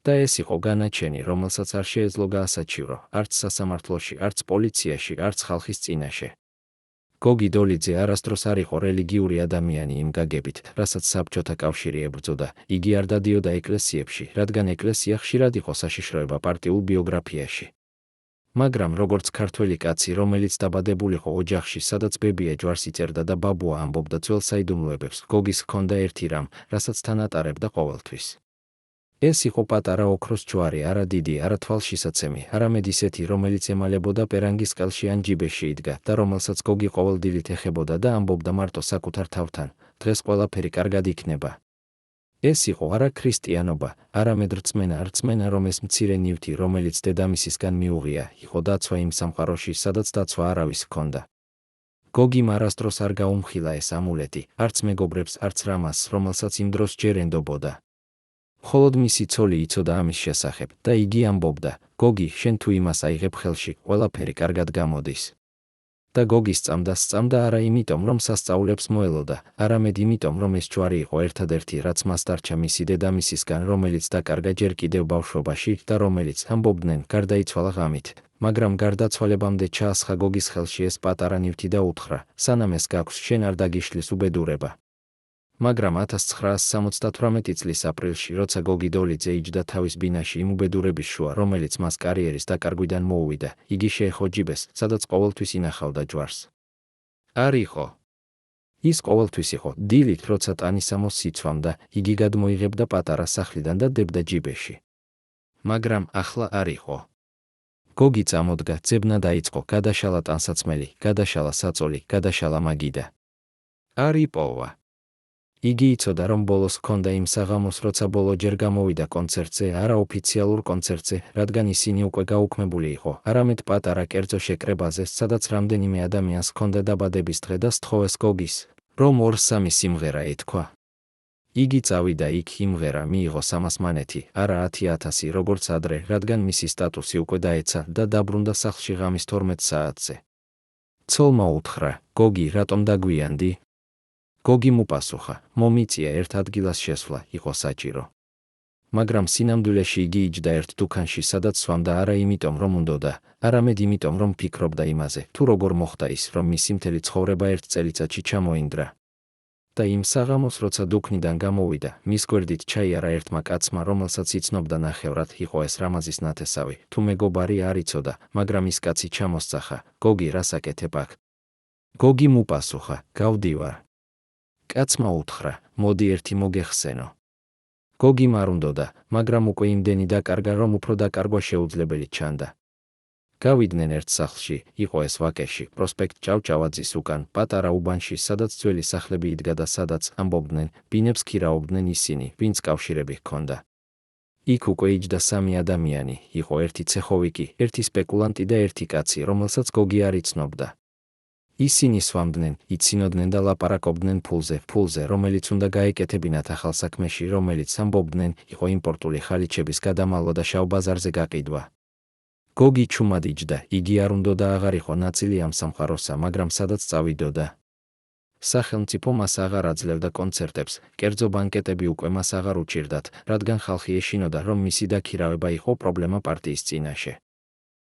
და ეს იყო განაჩენი, რომელსაც არ შეეძლო გაასაჩივრო, არც სასამართლოში, არც პოლიციაში, არც ხალხის წინაშე. გოგი დოლიძე არასდროს არ იყო რელიგიური ადამიანი იმ გაგებით, რასაც საბჭოთა კავშირი ებრძოდა, იგი არ დადიოდა ეკლესიებში, რადგან ეკლესია ხშირად იყო საშიშროება პარტიულ ბიოგრაფიაში. მაგრამ როგორც ქართველი კაცი, რომელიც დაბადებულიყო ოჯახში, სადაც ბებია ჯვარს იწერდა და ბაბუა ამბობდა ძველ საიდუმლოებებს, გოგის ჰქონდა ერთი რამ, რასაც თან ატარებდა ყოველთვის. ეს იყო პატარა ოქროს ჯვარი, არა დიდი, არა თვალშისაცემი, არამედ ისეთი, რომელიც ემალებოდა პერანგის ყელში ან ჯიბეში იდგა და რომელსაც გოგი ყოველდილით ეხებოდა და ამბობდა მარტო საკუთარ თავთან, დღეს ყველაფერი კარგად იქნება. ეს იყო არა ქრისტიანობა, არამედ რწმენა, რომ ეს მცირე ნივთი, რომელიც დედამისისგან მიუღია, იყო დაცვა იმ სამყაროში, სადაც დაცვა არავის ჰქონდა. გოგიმ არასდროს არ გაუმხილა ეს ამულეტი, არც მეგობრებს, არც რამას, რომელსაც იმ დროს ჯერ ენდობოდა. მხოლოდ მისი ცოლი იცოდა ამის შესახებ და იგი ამბობდა, გოგი, შენ თუ იმას აიღებ ხელში, ყველაფერი კარგად გამოდის. და გოგი სწამდა არა იმიტომ, რომ სასწაულებს მოელოდა, არამედ იმიტომ, რომ ეს ჯვარი იყო ერთადერთი, რაც მას დარჩა მისი დედამისისგან, რომელიც დაკარგა ჯერ კიდევ ბავშვობაში და რომელიც, ამბობდნენ, გარდაიცვალა ღამით, მაგრამ გარდაცვალებამდე ჩაასხა გოგის ხელში ეს პატარა ნივთი და უთხრა, სანამ ეს გაქვს, შენ არ დაგიშლის უბედურება. მაგრამ 1978 წლის აპრილში, როცა გოგი დოლიძე იჯდა თავის ბინაში იმ უბედურების შუა, რომელიც მას კარიერის დაკარგვიდან მოუვიდა, იგი შეეხო ჯიბეს, სადაც ყოველთვის ინახავდა ჯვარს. არ იყო. ის ყოველთვის იყო დილით, როცა ტანისამოს იცვამდა, იგი გადმოიღებდა პატარა სახლიდან და დებდა ჯიბეში. მაგრამ ახლა არ იყო. გოგი წამოდგა, ძებნა დაიწყო, გადაშალა ტანსაცმელი, გადაშალა საწოლი, გადაშალა მაგიდა. არ იპოვა. იგი იცოდა, რომ ბოლოს ჰქონდა იმ საღამოს, როცა ბოლოჯერ გამოვიდა კონცერტზე, არაოფიციალურ კონცერტზე, რადგან ისინი უკვე გაუქმებული იყო, არამედ პატარა კერძო შეკრებაზე, სადაც რამდენიმე ადამიანს ჰქონდა დაბადების დღე და სთხოვეს გოგის, რომ 2-3 სიმღერა ეთქვა. იგი წავიდა იქ, იმღერა, მიიღო 300 მონეტი, არა 10,000, როგორც ადრე, რადგან მისი სტატუსი უკვე დაეცა და დაბრუნდა სახლში ღამის 12 საათზე. ცოლმა უთხრა, გოგი, რატომ დაგვიანდი? გოგიმ უპასუხა, მომიწია ერთ ადგილას შესვლა, იყო საჭირო. მაგრამ სინამდვილეში იგი იჯდა ერთ დუქანში, სადაც სვამდა არა იმიტომ, რომ უნდოდა, არამედ იმიტომ, რომ ფიქრობდა იმაზე, თუ როგორ მოხდა ის, რომ მისი მთელი ცხოვრება ერთ წელიწადში ჩამოინდრა. და იმ საღამოს, როცა დუქნიდან გამოვიდა, მის გვერდით ჩაიარა ერთმა კაცმა, რომელსაც იცნობდა ნახევრად, იყო ეს რამაზის ნათესავი, თუ მეგობარი არ იცოდა, მაგრამ ის კაცი ჩამოსწახა, გოგი, რას აკეთებ აქ? გოგიმ უპასუხა, გავდივარ. კაცმა უთხრა, მოდი ერთი მოგეხსენო. გოგიმ არ უნდოდა, მაგრამ უკვე იმდენი დაკარგა, რომ უფრო დაკარგვა შეუძლებელი ჩანდა. გავიდნენ ერთ სახლში, იყო ეს ვაკეში, პროსპექტ ჭავჭავაძის უკან, პატარა უბანში, სადაც ძველი სახლები იდგა და სადაც, ამბობდნენ, ბინებს ქირაობდნენ ისინი, ვინც კავშირები ჰქონდა. იქ უკვე იჯდა 3 ადამიანი, იყო ერთი ცეხოვიკი, ერთი სპეკულანტი და ერთი კაცი, რომელსაც გოგი არ იცნობდა. ისინი სვამდნენ, იცინოდნენ და ლაპარაკობდნენ ფულზე, რომელიც უნდა გაეკეთებინათ ახალ საქმეში, რომელიც ამბობდნენ, იყო იმპორტული ხალიჩების გადამალვა და შავ ბაზარზე გაყიდვა. გოგი ჩუმად იჯდა, იგი არ უნდოდა აღარ იყო ნაწილი ამ სამყაროსა, მაგრამ სადაც წავიდოდა. სახელმწიფო მას აღარ აძლევდა კონცერტებს, კერძო ბანკეტები უკვე მას აღარ უჭირდათ, რადგან ხალხი ეშინოდა, რომ მისი დაქირავება იყო პრობლემა პარტიის წინაშე.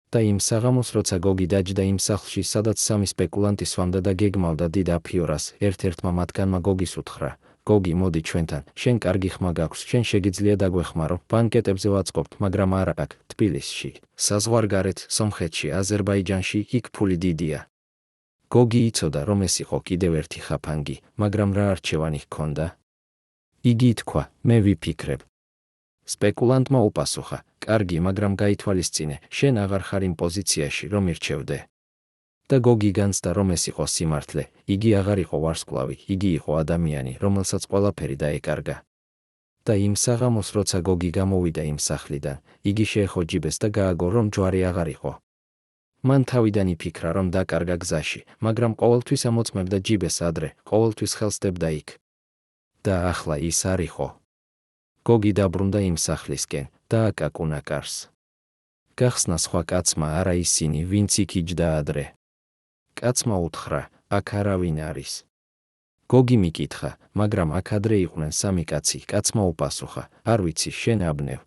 და იმ საღამოს, როცა გოგი დაჯდა იმ სახლში, სადაც 3 სპეკულანტი სვამდა და გეგმავდა დიდ აფიორას, ერთ-ერთმა მათგანმა გოგის უთხრა: გოგი, მოდი ჩვენთან, შენ კარგი ხმა გაქვს, შენ შეგიძლია დაგვეხმარო, ბანკეტებზე ვაწყობთ, მაგრამ არა აქ, თბილისში, საზღვარგარეთ, სომხეთში, აზერბაიჯანში, იქ ფული დიდია. გოგი იცოდა, რომ ეს იყო კიდევ ერთი ხაფანგი, მაგრამ რა არჩევანი ჰქონდა? იგი ითქვა: მე ვიფიქრებ. სპეკულანტმა უპასუხა: კარგი, მაგრამ გაითვალისწინე, შენ აღარ ხარ იმ პოზიციაში, რომ ირჩევდე. და გოგი განცდა, რომ ეს იყო სიმართლე, იგი აღარ იყო ვარსკვლავი, იგი იყო ადამიანი, რომელსაც ყველაფერი დაეკარგა. და იმ საღამოს, როცა გოგი გამოვიდა იმ სახლიდან, იგი შეეხო ჯიბეს და გააგო, რომ ჯვარი აღარ იყო. მან თავიდან იფიქრა, რომ დაკარგა გზაში, მაგრამ ყოველთვის ამოწმებდა ჯიბეს ადრე, ყოველთვის ხელსდებდა იქ. და ახლა ის არ იყო. გოგი დაბრუნდა იმ სახლისკენ და აკაკუნა კარს. გახსნა სხვა კაცმა, არა ისინი, ვინც იქ იჯდა ადრე. კაცმა უთხრა: აქ არავინ არის. გოგი მიკითხა: მაგრამ აქ ადრე იყვნენ 3 კაცი, კაცმა უპასუხა: არ ვიცი, შენ აბნევ.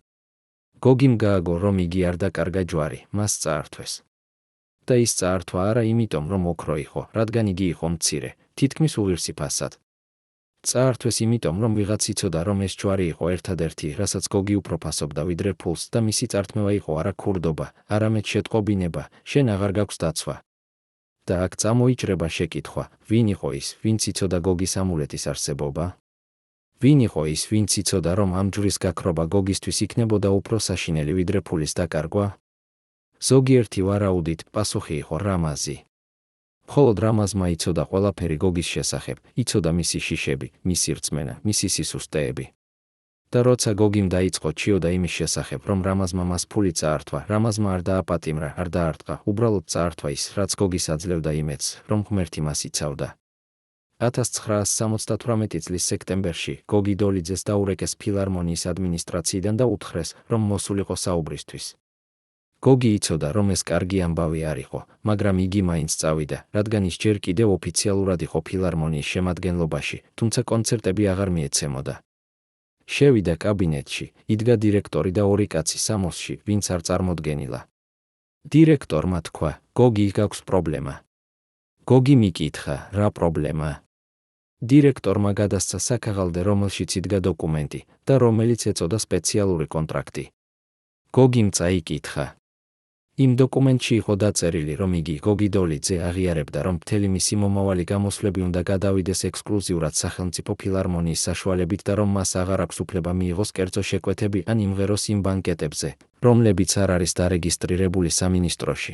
გოგიმ გააგო, რომ იგი არ დაკარგა ჯვარი, მას წაართვეს. და ის წაართვა არა იმიტომ, რომ ოქრო იყო, რადგან იგი იყო მცირე, თითქმის უღირსიფასად. წაართვეს იმიტომ, რომ ვიღაც იცოდა, რომ ეს ჯვარი იყო ერთადერთი, რასაც გოგი უფრო ფასობდა ვიდრე ფულს და მისი წართმევა იყო არა ქურდობა, არამედ შეტყობინება, შენ აღარ გაქვს დაცვა. და აქ წამოიჭრება შეკითხვა: ვინ იყო ის, ვინც იცოდა გოგის ამულეტის არსებობა? ვინ იყო ის, ვინც იცოდა, რომ ამ ჯვრის გაქრობა გოგისთვის იქნებოდა უფრო საშინელი ვიდრე ფულის დაკარგვა? ზოგიერთი ვარაუდით, პასუხი იყო რამაზი. მხოლოდ რამაზმა იცოდა ყველაფერი გოგის შესახებ, იცოდა მისი შიშები, მისი რწმენა, მისი სისუსტეები. და როცა გოგიმ დაიწყო ჩიოდა იმის შესახებ, რომ რამაზმა მას ფული წაართვა, რამაზმა არ დააპატიმრა, არ დაარტყა, უბრალოდ წაართვა ის, რაც გოგის აძლევდა იმედს, რომ ღმერთი მას იცავდა. 1978 წლის სექტემბერში გოგი დოლიძეს დაურეკეს ფილარმონიის ადმინისტრაციიდან და უთხრეს, რომ მოსულიყო საუბრისთვის. გოგი იცოდა, რომ ეს კარგი ამბავი არ იყო, მაგრამ იგი მაინც წავიდა, რადგან ის ჯერ კიდევ ოფიციალურად იყო ფილარმონიის შემადგენლობაში, თუმცა კონცერტები აღარ მიეცემოდა. შევიდა კაბინეტში, იდგა დირექტორი და 2 კაცი სამოსში, ვინც არ წარმოდგენილა. დირექტორმა თქვა: გოგი, გაქვს პრობლემა. გოგი მიკითხა: რა პრობლემა? დირექტორმა გადასცა საქაღალდე, რომელშიც იდგა დოკუმენტი და რომელიც ეწოდა სპეციალური კონტრაქტი. გოგიმ წაიკითხა. იმ დოკუმენტში იყო დაწერილი, რომ იგი, გოგი დოლიძე, აღიარებდა, რომ მთელი მისი მომავალი გამოსვლები უნდა გადავიდეს ექსკლუზიურად სახელმწიფო ფილარმონიის საშუალებით და რომ მას აღარ აქვს უფლება მიიღოს კერძო შეკვეთები ან იმღეროს იმ ბანკეტებზე, რომლებიც არ არის დარეგისტრირებული სამინისტროში.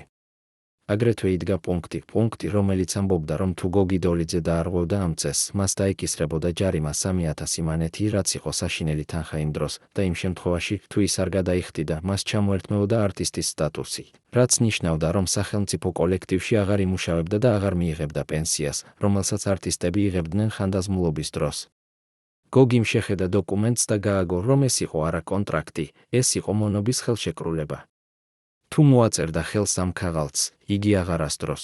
აგრეთვე იდგა პუნქტი, რომელიც ამბობდა, რომ თუ გოგი დოლიძე დაარღვევდა ამ წესს, მას დაეკისრებოდა ჯარიმა 3000 მანეთი, რაც იყო საშინელი თანხა იმ დროს, და იმ შემთხვევაში, თუ ის არ გადაიხდიდა, მას ჩამოერთმეოდა არტისტის სტატუსი, რაც ნიშნავდა, რომ სახელმწიფო კოლექტივში აღარ იმუშავებდა და აღარ მიიღებდა პენსიას, რომელსაც არტისტები იღებდნენ ხანდაზმულობის დროს. გოგიმ შეხედა დოკუმენტს და გააგო, რომ ეს იყო არა კონტრაქტი, ეს იყო მონობის ხელშეკრულება. თუ მოაწერდა ხელს ამ ქაღალდს, იგი აღარასდროს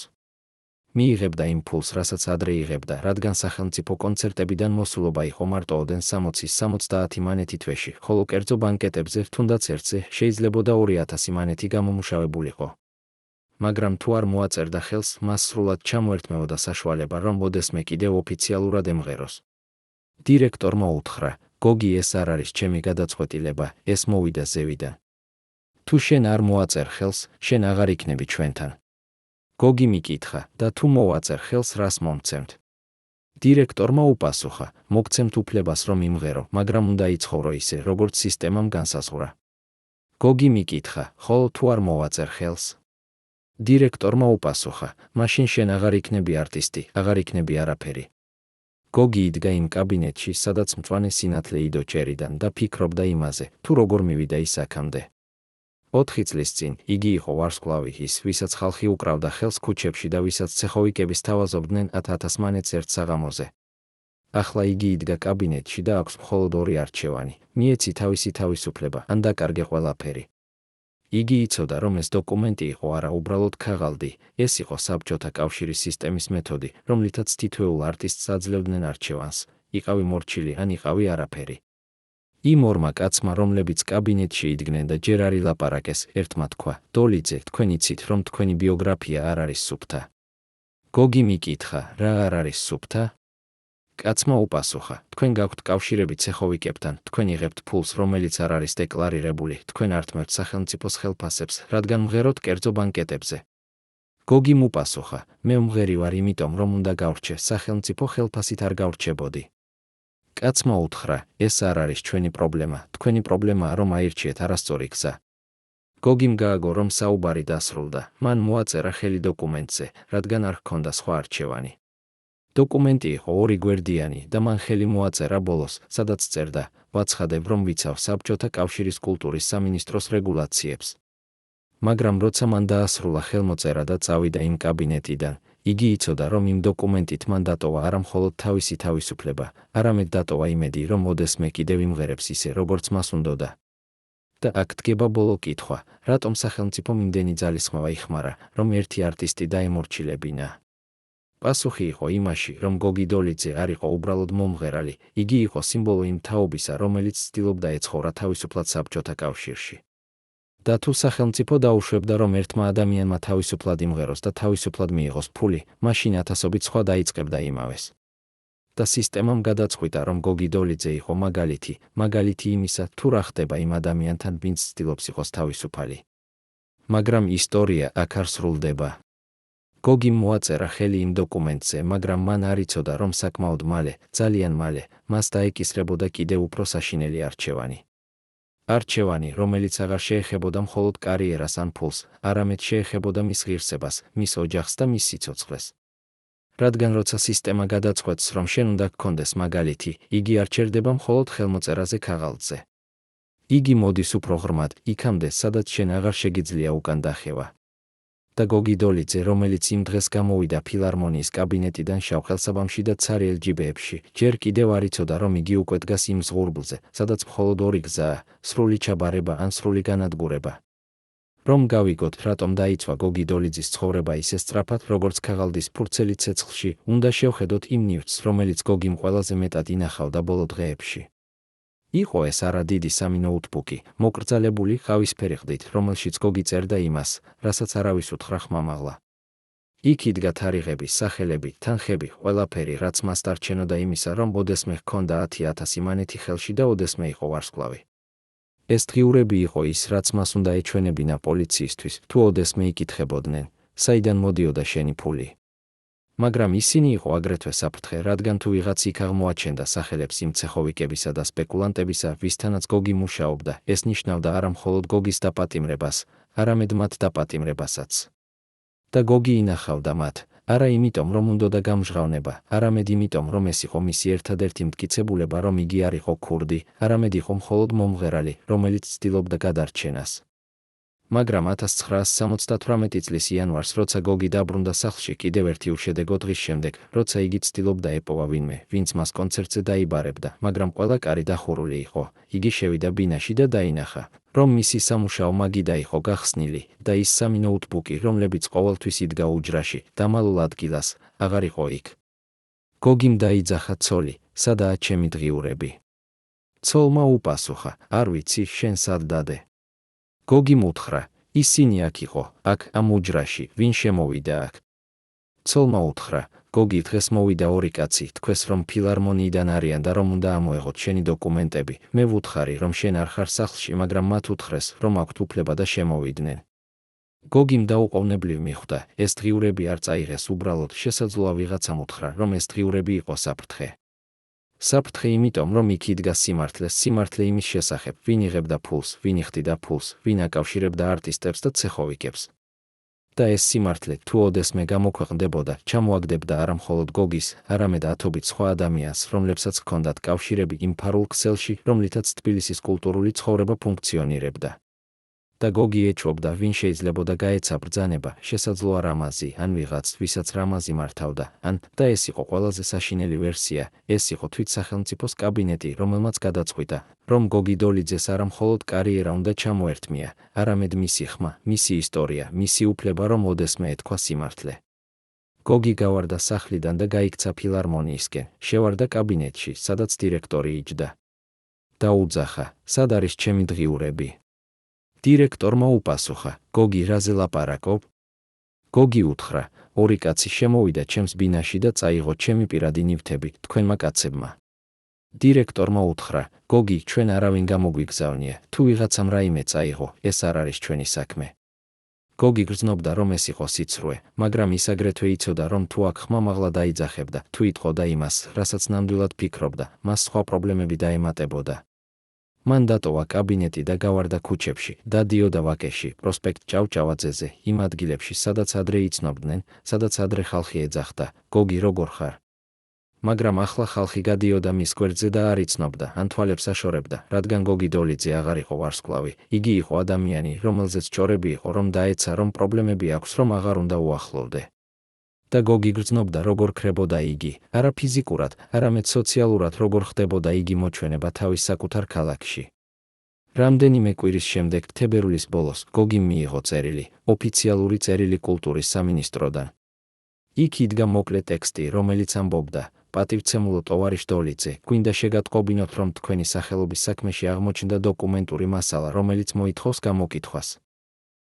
მიიღებდა იმ ფულს, რასაც ადრე იღებდა, რადგან სახელმწიფო კონცერტებიდან მოსულობა იყო მარტო ოდენ 60-70 მანეთი თვეში, ხოლო კერძო ბანკეტებზე, თუნდაც ერთზე, შეიძლებოდა 2000 მანეთი გამომუშავებულიყო. მაგრამ თუ არ მოაწერდა ხელს, მას სრულად ჩამოერთმეოდა საშუალება, რომ ოდესმე კიდევ ოფიციალურად ემღეროს. დირექტორმა უთხრა: გოგი, ეს არ არის ჩემი გადაწყვეტილება, ეს მოვიდა ზევიდან. თუ შენ არ მოაწერ ხელს, შენ აღარ იქნები ჩვენთან. გოგი მიკითხა: და თუ მოვაწერ ხელს, რას მომცემთ? დირექტორმა უპასუხა: მოგცემთ უფლებას, რომ იმღერო, მაგრამ უნდა იცხოვრო ისე, როგორც სისტემამ განსაზღვრა. გოგი მიკითხა: ხოლო თუ არ მოვაწერ ხელს? დირექტორმა უპასუხა: მაშინ შენ აღარ იქნები არტისტი, აღარ იქნები არაფერი. გოგი იდგა იმ კაბინეტში, სადაც მწვანე სინათლე იდოჭერიდან და ფიქრობდა იმაზე, თუ როგორ მივიდა ის აქამდე. 4 წლის წინ იგი იყო ვარსკვლავი ის, ვისაც ხალხი უკრავდა ხელს ქუჩებში და ვისაც ცეხოვიკები სთავაზობდნენ 1000 მონეტს ერთ საღამოზე. ახლა იგი იდგა კაბინეტში და აქვს მხოლოდ 2 არჩევანი: მიეცი თავისი თავისუფლება ან დაკარგე ყველაფერი. იგი იცოდა, რომ ეს დოკუმენტი იყო არა უბრალოდ ქაღალდი, ეს იყო საბჭოთა კავშირის სისტემის მეთოდი, რომლითაც თითოეულ არტისტს აძლევდნენ არჩევანს: იყავი მორჩილი ან იყავი არაფერი. იმ ორმა კაცმა, რომლებიც კაბინეტში იდგნენ და ჯერ არ ილაპარაკეს, ერთმა თქვა: დოლიძე, თქვენ იცით, რომ თქვენი ბიოგრაფია არ არის სუფთა. გოგი მიკითხა: რა არ არის სუფთა? კაცმა უპასუხა: თქვენ გაქვთ კავშირები ცეხოვიკებთან, თქვენ იღებთ ფულს, რომელიც არ არის დეკლარირებული, თქვენ ართმევთ სახელმწიფოს ხელფასებს, რადგან მღეროთ კერძო ბანკეტებზე. გოგიმ უპასუხა: მე მღერი ვარ იმიტომ, რომ უნდა გავრჩე, სახელმწიფო ხელფასით არ გავრჩებოდი. კაცმა უთხრა: ეს არ არის ჩვენი პრობლემა, თქვენი პრობლემაა, რომ აირჩიეთ არასწორი გზა. გოგიმ გააგო, რომ საუბარი დასრულდა, მან მოაწერა ხელი დოკუმენტზე, რადგან არ ჰქონდა სხვა არჩევანი. დოკუმენტი იყო 2 გვერდიანი და მან ხელი მოაწერა ბოლოს, სადაც წერდა: ვაცხადებ, რომ ვიცავ საბჭოთა კავშირის კულტურის სამინისტროს რეგულაციებს. მაგრამ როცა მან დაასრულა ხელმოწერა და წავიდა იმ კაბინეტიდან, იგი იცოდა, რომ იმ დოკუმენტით მან დატოვა არა მხოლოდ თავისი თავისუფლება, არამედ დატოვა იმედი, რომ ოდესმე კიდევ იმღერებს ისე, როგორც მას უნდოდა. და აქ დგება ბოლო კითხვა: რატომ სახელმწიფომ იმდენი ძალისხმევა იხმარა, რომ ერთი არტისტი დაემორჩილებინა? პასუხი იყო იმაში, რომ გოგი დოლიძე არ იყო უბრალოდ მომღერალი, იგი იყო სიმბოლო იმ თაობისა, რომელიც ცდილობდა ეცხოვრა თავისუფლად საბჭოთა კავშირში. და თუ სახელმწიფო დაუშვებდა, რომ ერთმა ადამიანმა თავისუფლად იმღეროს და თავისუფლად მიიღოს ფული, მაშინ ათასობით სხვა დაიწყებდა იმავეს. და სისტემამ გადაწყვიტა, რომ გოგი დოლიძე იყო მაგალითი იმისა, თუ რა ხდება იმ ადამიანთან, ვინც ცდილობს იყოს თავისუფალი. მაგრამ ისტორია აქ არ სრულდება. გოგიმ მოაწერა ხელი იმ დოკუმენტზე, მაგრამ მან არ იცოდა, რომ საკმაოდ მალე, ძალიან მალე, მას დაეკისრებოდა კიდევ უფრო საშინელი არჩევანი. არჩევანი, რომელიც აღარ შეეხებოდა მხოლოდ კარიერას ან ფულს, არამედ შეეხებოდა მის ღირსებას, მის ოჯახს და მის სიცოცხლეს. რადგან როცა სისტემა გადაწყვეტს, რომ შენ უნდა გქონდეს მაგალითი, იგი არ ჩერდება მხოლოდ ხელმოწერაზე ქაღალდზე. იგი მოდის უფრო ღრმად, იქამდე, სადაც შენ აღარ შეგიძლია უკან დახევა. და გოგი დოლიძე, რომელიც იმ დღეს გამოვიდა ფილარმონიის კაბინეტიდან შავხელსაბამში და ცარიელ ჯიბეებში, ჯერ კიდევ არ იცოდა, რომ იგი უკვე დგას იმ ზღურბლზე, სადაც მხოლოდ 2 გზაა: სრული ჩაბარება ან სრული განადგურება. რომ გავიგოთ, რატომ დაიცვა გოგი დოლიძის ცხოვრება ისე სწრაფად, როგორც ქაღალდის ფურცელი ცეცხლში, უნდა შევხედოთ იმ ნივთს, რომელიც გოგიმ ყველაზე მეტად ინახავდა ბოლო დღეებში. იყო ეს არა დიდი სამი ნოუთბუქი, მოკრძალებული ყავისფერი ყდით, რომელშიც გოგი წერდა იმას, რასაც არავის უთხრა ხმამაღლა. იქ იდგა თარიღები, სახელები, თანხები, ყველაფერი, რაც მას დარჩენოდა იმისა, რომ ოდესმე ჰქონდა 10,000 მონეტი ხელში და ოდესმე იყო ვარსკვლავი. ეს დღიურები იყო ის, რაც მას უნდა ეჩვენებინა პოლიციისთვის, თუ ოდესმე იკითხებოდნენ, საიდან მოდიოდა შენი ფული. მაგრამ ისინი იყო აგრეთვე საფრთხე, რადგან თუ ვიღაც იქ აღმოაჩენდა სახელებს იმ ცეხოვიკებისა და სპეკულანტებისა, ვისთანაც გოგი მუშაობდა, ეს ნიშნავდა არა მხოლოდ გოგის დაპატიმრებას, არამედ მათ დაპატიმრებასაც. და გოგი ინახავდა მათ, არა იმიტომ, რომ უნდოდა გამჟღავნება, არამედ იმიტომ, რომ ეს იყო მისი ერთადერთი მტკიცებულება, რომ იგი არ იყო ქურდი, არამედ იყო მხოლოდ მომღერალი, რომელიც ცდილობდა გადარჩენას. მაგრამ 1978 წლის იანვარს, როცა გოგი დაბრუნდა სახლში კიდევ ერთი უშედეგო დღის შემდეგ, როცა იგი ცდილობდა ეპოვა ვინმე, ვინც მას კონცერტზე დაიბარებდა, მაგრამ ყველა კარი დახურული იყო, იგი შევიდა ბინაში და დაინახა, რომ მისი სამუშაო მაგიდა იყო გახსნილი და ის 3 ნოუთბუქი, რომლებიც ყოველთვის იდგა უჯრაში, დამალულ ადგილას, აღარ იყო იქ. გოგიმ დაიძახა ცოლი: სადაა ჩემი დღიურები? ცოლმა უპასუხა: არ ვიცი, შენ სად დადე? გოგიმ უთხრა: ისინი აქ იყო, აქ ამ უჯრაში, ვინ შემოვიდა აქ? ცოლმა უთხრა: გოგი, დღეს მოვიდა 2 კაცი, თქვეს, რომ ფილარმონიიდან არიან და რომ უნდა ამოეღოთ შენი დოკუმენტები. მე ვუთხარი, რომ შენ არ ხარ სახლში, მაგრამ მათ უთხრეს, რომ აქვთ უფლება და შემოვიდნენ. გოგიმ დაუყოვნებლივ მიხვდა, ეს დღიურები არ წაიღეს, უბრალოდ შესაძლოა ვიღაცამ უთხრა, რომ ეს დღიურები იყო საფრთხე. საფრთხე იმიტომ, რომ იქ იდგა სიმართლე იმის შესახებ, ვინ იღებდა ფულს, ვინ იხდიდა ფულს, ვინ აკავშირებდა არტისტებს და ცეხოვიკებს. და ეს სიმართლე თუ ოდესმე გამოქვეყნდებოდა, ჩამოაგდებდა არა მხოლოდ გოგის, არამედ ათობით სხვა ადამიანს, რომლებსაც ჰქონდათ კავშირები იმ ფარულ ქსელში, რომლითაც თბილისის კულტურული ცხოვრება ფუნქციონირებდა. და გოგი ეჩვობდა, ვინ შეიძლებოდა გაეცა ბრძანება, შესაძლოა რამაზი, ან ვიღაც, ვისაც რამაზი მართავდა, ან, და ეს იყო ყველაზე საშინელი ვერსია, ეს იყო თვით სახელმწიფოს კაბინეტი, რომელმაც გადაწყვიტა, რომ გოგი დოლიძეს არა მხოლოდ კარიერა უნდა ჩამოერთმია, არამედ მისი ხმა, მისი ისტორია, მისი უფლება, რომ ოდესმე ეთქვა სიმართლე. გოგი გავარდა სახლიდან და გაიქცა ფილარმონიისკენ, შევარდა კაბინეტში, სადაც დირექტორი იჯდა. და უძახა, სად არის ჩემი დღიურები? დირექტორმა უპასუხა, გოგი რაზე ლაპარაკობ? გოგი უთხრა, ორი კაცი შემოვიდა ჩემს ბინაში და წაიღო ჩემი პირადი ნივთები, თქვენმა კაცებმა. დირექტორმა უთხრა, გოგი, ჩვენ არავინ გამოგვიგზავნია, თუ ვიღაცამ რაიმე წაიღო, ეს არ არის ჩვენი საქმე. გოგი გრძნობდა, რომ ეს იყო სიცრუე, მაგრამ ის აგრეთვე იცოდა, რომ თუ აქ ხმა მაღლა დაიძახებდა, თუ იტყოდა იმას, რასაც ნამდვილად ფიქრობდა, მას სხვა პრობლემები დაემატებოდა. მან დატოვა კაბინეტი და გავარდა ქუჩებში, დადიოდა ვაკეში, პროსპექტ ჭავჭავაძეზე, იმ ადგილებში, სადაც ადრე იცნობდნენ, სადაც ადრე ხალხი ეძახდა, გოგი როგორ ხარ? მაგრამ ახლა ხალხი გადიოდა მის გვერდზე და არ იცნობდა, ან თვალებს აშორებდა, რადგან გოგი დოლიძე აღარ იყო ვარსკვლავი, იგი იყო ადამიანი, რომელზეც ჭორები იყო, რომ დაეცა, რომ პრობლემები აქვს, რომ აღარ უნდა უახლოვდე. და გოგი გრძნობდა, როგორ ქრებოდა იგი, არა ფიზიკურად, არამედ სოციალურად როგორ ხდებოდა იგი მოჩვენება თავის საკუთარ ქალაქში. რამდენიმე კვირის შემდეგ, თებერვლის ბოლოს, გოგიმ მიიღო წერილი, ოფიციალური წერილი კულტურის სამინისტროდან. იქ იდგა მოკლე ტექსტი, რომელიც ამბობდა, პატივცემულო ტოვარიშ დოლიძე, გვინდა შეგატყობინოთ, რომ თქვენი სახელობის საქმეში აღმოჩნდა დოკუმენტური მასალა, რომელიც მოითხოვს გამოკითხვას.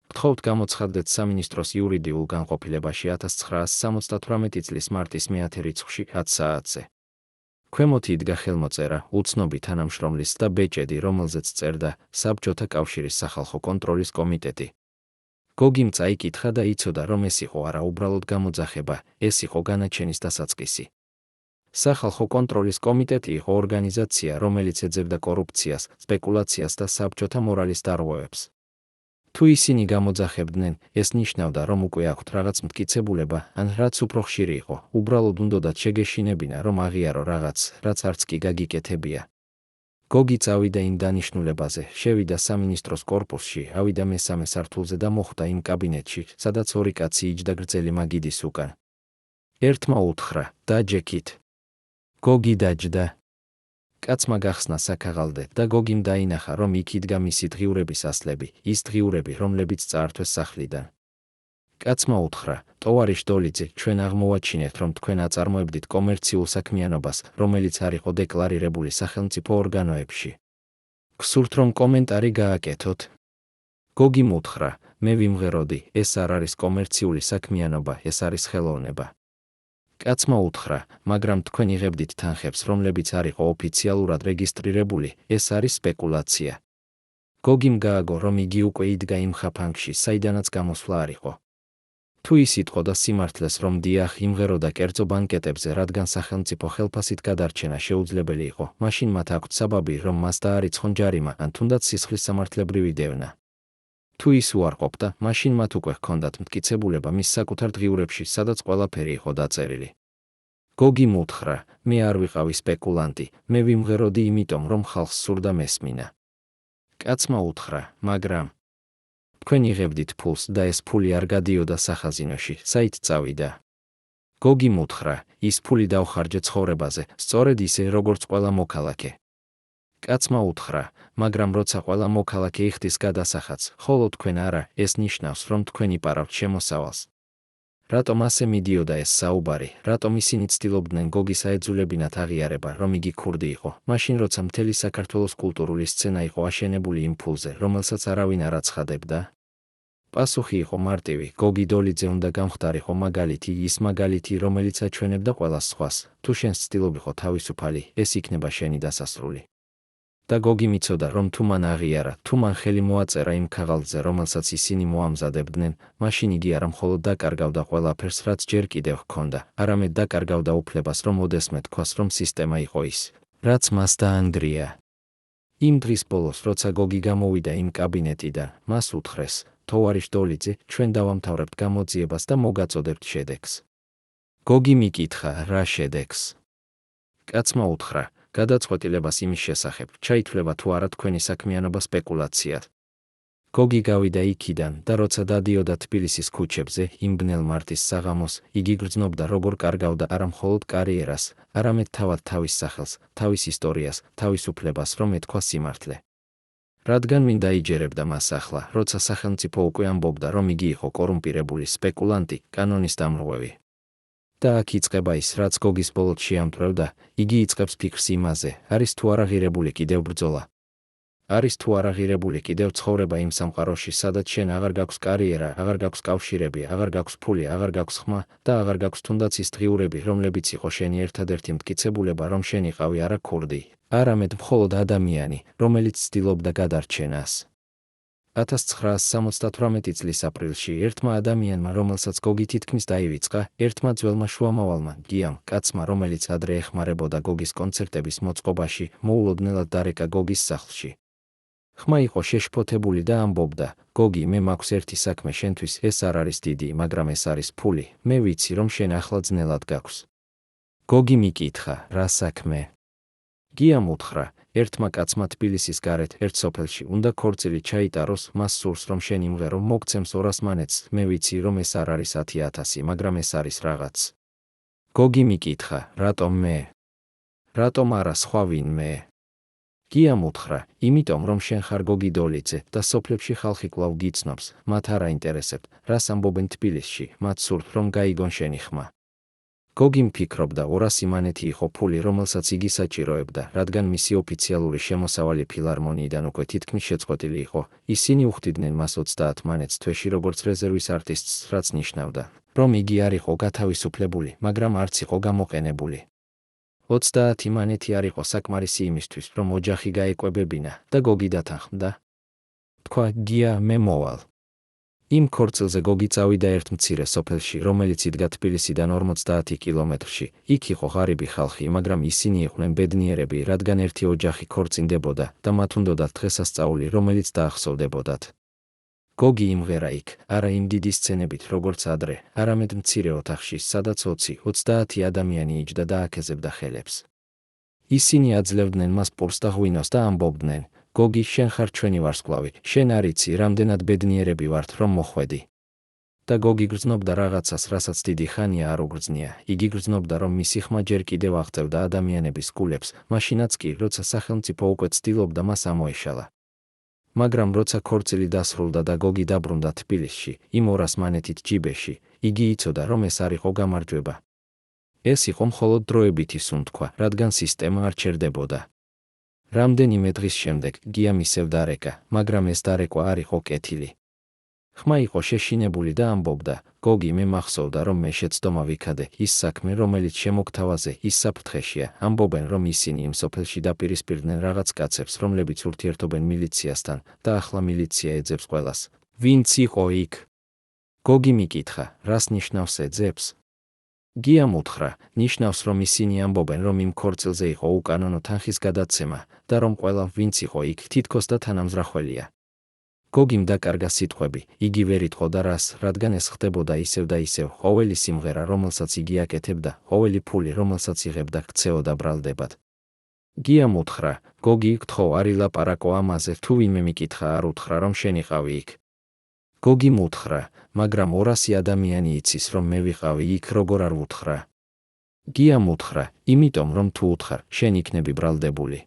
გთხოვთ გამოცხადდეთ სამინისტროს იურიდიულ განყოფილებაში 1978 წლის მარტის 1 რიცხვში 10 საათზე. ქვემოთ იდგა ხელმოწერა, უცნობი თანამშრომლის და ბეჭედი, რომელზეც წერდა საბჭოთა კავშირის სახალხო კონტროლის კომიტეტი. გოგიმ წაიკითხა და იცოდა, რომ ეს იყო არა უბრალოდ გამოძახება, ეს იყო განაჩენის დასაწყისი. სახალხო კონტროლის კომიტეტი იყო ორგანიზაცია, რომელიც ეძებდა კორუფციას, სპეკულაციას და საბჭოთა მორალის დარღვევებს. თუ ისინი გამოძახებდნენ, ეს ნიშნავდა, რომ უკვე აქვთ რაღაც მტკიცებულება, ან რაც უფრო ხშირი იყო, უბრალოდ უნდოდათ შეგეშინებინა, რომ აღიარო რაღაც, რაც არც კი გაგიკეთებია. გოგი წავიდა იმ დანიშნულებაზე, შევიდა სამინისტროს კორპუსში, ავიდა მესამე სართულზე და მოხვდა იმ კაბინეტში, სადაც ორი კაცი იჯდა გრძელი მაგიდის უკან. ერთმა უთხრა, დაჯექით. გოგი დაჯდა. კაცმა გახსნა საქაღალდე და გოგიმ დაინახა, რომ იქ იდგა მისი დღიურების ასლები, ის დღიურები, რომლებიც წაართვეს სახლიდან. კაცმა უთხრა, ტოვარიშ დოლიძე, ჩვენ აღმოვაჩინეთ, რომ თქვენ აწარმოებდით კომერციულ საქმიანობას, რომელიც არ იყო დეკლარირებული სახელმწიფო ორგანოებში. გსურთ, რომ კომენტარი გააკეთოთ? გოგიმ უთხრა, მე ვიმღეროდი, ეს არ არის კომერციული საქმიანობა, ეს არის ხელოვნება. კაცმა უთხრა, მაგრამ თქვენ იღებდით თანხებს, რომლებიც არ იყო ოფიციალურად რეგისტრირებული, ეს არის სპეკულაცია. გოგიმ გააგო, რომ იგი უკვე იდგა იმ ხაფანგში, საიდანაც გამოსვლა არ იყო. თუ ის იტყოდა სიმართლეს, რომ დიახ, იმღეროდა კერძო ბანკეტებზე, რადგან სახელმწიფო ხელფასით გადარჩენა შეუძლებელი იყო, მაშინ მათ აქვთ საბაბი, რომ მას დაარიცხონ ჯარიმა, ან თუნდაც სისხლის სამართლებრივი დევნა. თუ ის უარყოფდა, მაშინ მათ უკვე ჰქონდათ მტკიცებულება მის საკუთარ დღიურებში, სადაც ყველაფერი იყო დაწერილი. გოგიმ უთხრა, მე არ ვიყავი სპეკულანტი, მე ვიმღეროდი იმიტომ, რომ ხალხს სურდა მესმინა. კაცმა უთხრა, მაგრამ თქვენ იღებდით ფულს და ეს ფული არ გადიოდა სახაზინოში, საით წავიდა. გოგიმ უთხრა, ის ფული დავხარჯე ცხოვრებაზე, სწორედ ისე, როგორც ყველა მოქალაქე. კაცმა უთხრა, მაგრამ როცა ყველა მოქალაქე იხდის გადასახადს, ხოლო თქვენ არა, ეს ნიშნავს, რომ თქვენ იპარავთ შემოსავალს. რატომ ასე მიდიოდა ეს საუბარი, რატომ ისინი ცდილობდნენ გოგის აეძულებინათ აღიარება, რომ იგი ქურდი იყო, მაშინ როცა მთელი საქართველოს კულტურული სცენა იყო აშენებული იმ ფულზე, რომელსაც არავინ არ აცხადებდა? პასუხი იყო მარტივი, გოგი დოლიძე უნდა გამხდარიყო მაგალითი, ის მაგალითი, რომელიც აჩვენებდა ყველას სხვას, თუ შენ ცდილობიყო თავისუფალი, ეს იქნება შენი დასასრული. და გოგი მიცოდა, რომ თუ მან აღიარა, თუ მან ხელი მოაწერა იმ ქაღალდზე, რომელსაც ისინი მოამზადებდნენ, მაშინ იგი არა მხოლოდ დაკარგავდა ყველაფერს, რაც ჯერ კიდევ ჰქონდა, არამედ დაკარგავდა უფლებას, რომ ოდესმე თქვას, რომ სისტემა იყო ის, რაც მას დაანგრია. იმ დღის ბოლოს, როცა გოგი გამოვიდა იმ კაბინეტიდან, მას უთხრეს: თოვარიშ დოლიძე, ჩვენ დავამთავრებთ გამოძიებას და მოგაწოდებთ შედეგს. გოგი მიკითხა, რა შედეგს? კაცმა უთხრა: გადაწყვეტილებას იმის შესახებ, ჩაითვლება თუ არა თქვენი საქმიანობა სპეკულაციად. გოგი გავიდა იქიდან და როცა დადიოდა თბილისის ქუჩებზე, იმ ბნელ მარტის საღამოს, იგი გრძნობდა როგორ კარგავდა არა მხოლოდ კარიერას, არამედ თავად თავის სახელს, თავის ისტორიას, თავისუფლებას, რომ ეთქვა სიმართლე. რადგან ვინ დაიჯერებდა მას ახლა, როცა სახელმწიფო უკვე ამბობდა, რომ იგი იყო კორუმპირებული სპეკულანტი, კანონის დამრღვევი. და აქ იწყება ის, რაც გოგის ბოლოდ შეამტვრევდა, იგი იწყებს ფიქრს იმაზე, არის თუ არა ღირებული კიდევ ბრძოლა. არის თუ არა ღირებული კიდევ ცხოვრება იმ სამყაროში, სადაც შენ აღარ გაქვს კარიერა, აღარ გაქვს კავშირები, აღარ გაქვს ფული, აღარ გაქვს ხმა და აღარ გაქვს თუნდაც ის დღიურები, რომლებიც იყო შენი ერთადერთი მტკიცებულება, რომ შენ იყავი არა ქურდი, არამედ მხოლოდ ადამიანი, რომელიც ცდილობდა გადარჩენას. 1978 წლის აპრილში ერთმა ადამიანმა, რომელსაც გოგი თითქმის დაივიწყა, ერთმა ძველმა შუამავალმა, გიამ, კაცმა, რომელიც ადრე ეხმარებოდა გოგის კონცერტების მოწყობაში, მოულოდნელად დარეკა გოგის სახლში. ხმა იყო შეშფოთებული და ამბობდა: გოგი, მე მაქვს ერთი საქმე შენთვის, ეს არ არის დიდი, მაგრამ ეს არის ფული, მე ვიცი, რომ შენ ახლა ძნელად გაქვს. გოგი მიკითხა, რა საქმე? გიამ უთხრა: ერთმა კაცმა თბილისის გარეთ ერთ სოფელში უნდა ქორწილი ჩაიტაროს, მას სურს, რომ შენ იმღერო, მოგცემს 200 მანეთს, მე ვიცი, რომ ეს არ არის 10,000, მაგრამ ეს არის რაღაც. გოგი მიკითხა, რატომ მე? რატომ არა სხვა ვინმე? გიამ უთხრა, იმიტომ რომ შენ ხარ გოგი დოლიძე და სოფლებში ხალხი კვლავ გიცნობს, მათ არ აინტერესებთ, რას ამბობენ თბილისში, მათ სურთ, რომ გაიგონ შენი ხმა. გოგი მფიქრობდა, 200 მანეთი იყო ფული, რომელსაც იგი საჭიროებდა, რადგან მისი ოფიციალური შემოსავალი ფილარმონიიდან უკვე თითქმის შეწყვეტილი იყო. ისინი უხდიდნენ მას 30 მანეთს თვეში როგორც რეზერვის არტისტს, რაც ნიშნავდა, რომ იგი არ იყო გათავისუფლებული, მაგრამ არც იყო გამოყენებული. 30 მანეთი არ იყო საკმარისი იმისთვის, რომ ოჯახი გაეკვებებინა და გოგი დათანხმდა. თქვა, გია, მე მოვალ. იმ ქორწილზე გოგი წავიდა ერთ მცირე სოფელში, რომელიც იდგა თბილისიდან 50 კილომეტრში. იქ იყო ღარიბი ხალხი, მაგრამ ისინი იყვნენ ბედნიერები, რადგან ერთი ოჯახი ქორწინდებოდა და მათ უნდოდათ დღესასწაული, რომელიც დაახსოვდებოდათ. გოგი იმღერა იქ, არა იმ დიდი სცენებით, როგორც ადრე, არამედ მცირე ოთახში, სადაც 20-30 ადამიანი იჯდა და აკეზებდა ხელებს. ისინი აძლევდნენ მას პურს და ღვინოს და ამბობდნენ: გოგი, შენ ხარ ჩვენი ვარსკვლავი, შენ არ იცი, რამდენად ბედნიერები ვართ, რომ მოხვედი. და გოგი გრძნობდა რაღაცას, რასაც დიდი ხანია არ უგრძნია. იგი გრძნობდა, რომ მისი ხმა ჯერ კიდევ აღწევდა ადამიანების გულებს, მაშინაც კი, როცა სახელმწიფო უკვე ცდილობდა მას ამოეშალა. მაგრამ როცა ქორწილი დასრულდა და გოგი დაბრუნდა თბილისში, იმ 200 მანეთით ჯიბეში, იგი იცოდა, რომ ეს არ იყო გამარჯვება. ეს იყო მხოლოდ დროებითი სუნთქვა, რადგან სისტემა არ ჩერდებოდა. რამდენიმე დღის შემდეგ გიამ ისევ დარეკა, მაგრამ ეს დარეკვა არ იყო კეთილი. ხმა იყო შეშინებული და ამბობდა: გოგი, მე მახსოვდა, რომ მე შეცდომა ვიქადე, ის საქმე, რომელიც შემოგთავაზე, ის საფრთხეშია. ამბობენ, რომ ისინი იმ სოფელში დაპირისპირდნენ რაღაც კაცებს, რომლებიც ურთიერთობენ მილიციასთან და ახლა მილიცია ეძებს ყველას. ვინც იყო იქ? გოგი მიკითხა, რას ნიშნავს ეძებს? გიამ უთხრა, ნიშნავს, რომ ისინი ამბობენ, რომ იმ ქორწილზე იყო უკანონო თანხის გადაცემა და რომ ყველა, ვინც იყო იქ, თითქოს და თანამზრახველია. გოგიმ დაკარგა სიტყვები, იგი ვერ იტყოდა რას, რადგან ეს ხდებოდა ისევ და ისევ, ყოველი სიმღერა, რომელსაც იგი აკეთებდა, ყოველი ფული, რომელსაც იღებდა, ქცეოდა ბრალდებად. გიამ უთხრა, გოგი, გთხოვ, არ ილაპარაკო ამაზე, თუ ვინმე მიკითხა არ უთხრა, რომ შენ იყავი იქ. გოგი მუთხრა, მაგრამ 200 ადამიანი იცის, რომ მე ვიყავი იქ, როგორ არ ვუთხრა. გიამ უთხრა, იმიტომ რომ თუ უთხარ, შენ იქნები ბრალდებული.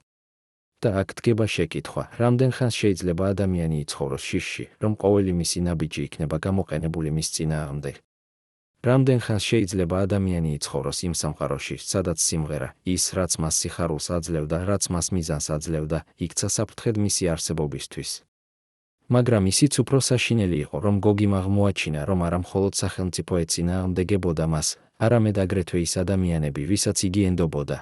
და აქ დგება შეკითხვა, რამდენ ხანს შეიძლება ადამიანი იცხოვროს შიშში, რომ ყოველი მისი ნაბიჯი იქნება გამოყენებული მის წინააღმდეგ. რამდენ ხანს შეიძლება ადამიანი იცხოვროს იმ სამყაროში, სადაც სიმღერა, ის, რაც მას სიხარულს აძლევდა, რაც მას მიზანს აძლევდა, იქცა საფრთხედ მისი არსებობისთვის. მაგრამ ისიც უფრო საშინელი იყო, რომ გოგიმ აღმოაჩინა, რომ არა მხოლოდ სახელმწიფო ეწინააღმდეგებოდა მას, არამედ აგრეთვე ის ადამიანები, ვისაც იგი ენდობოდა.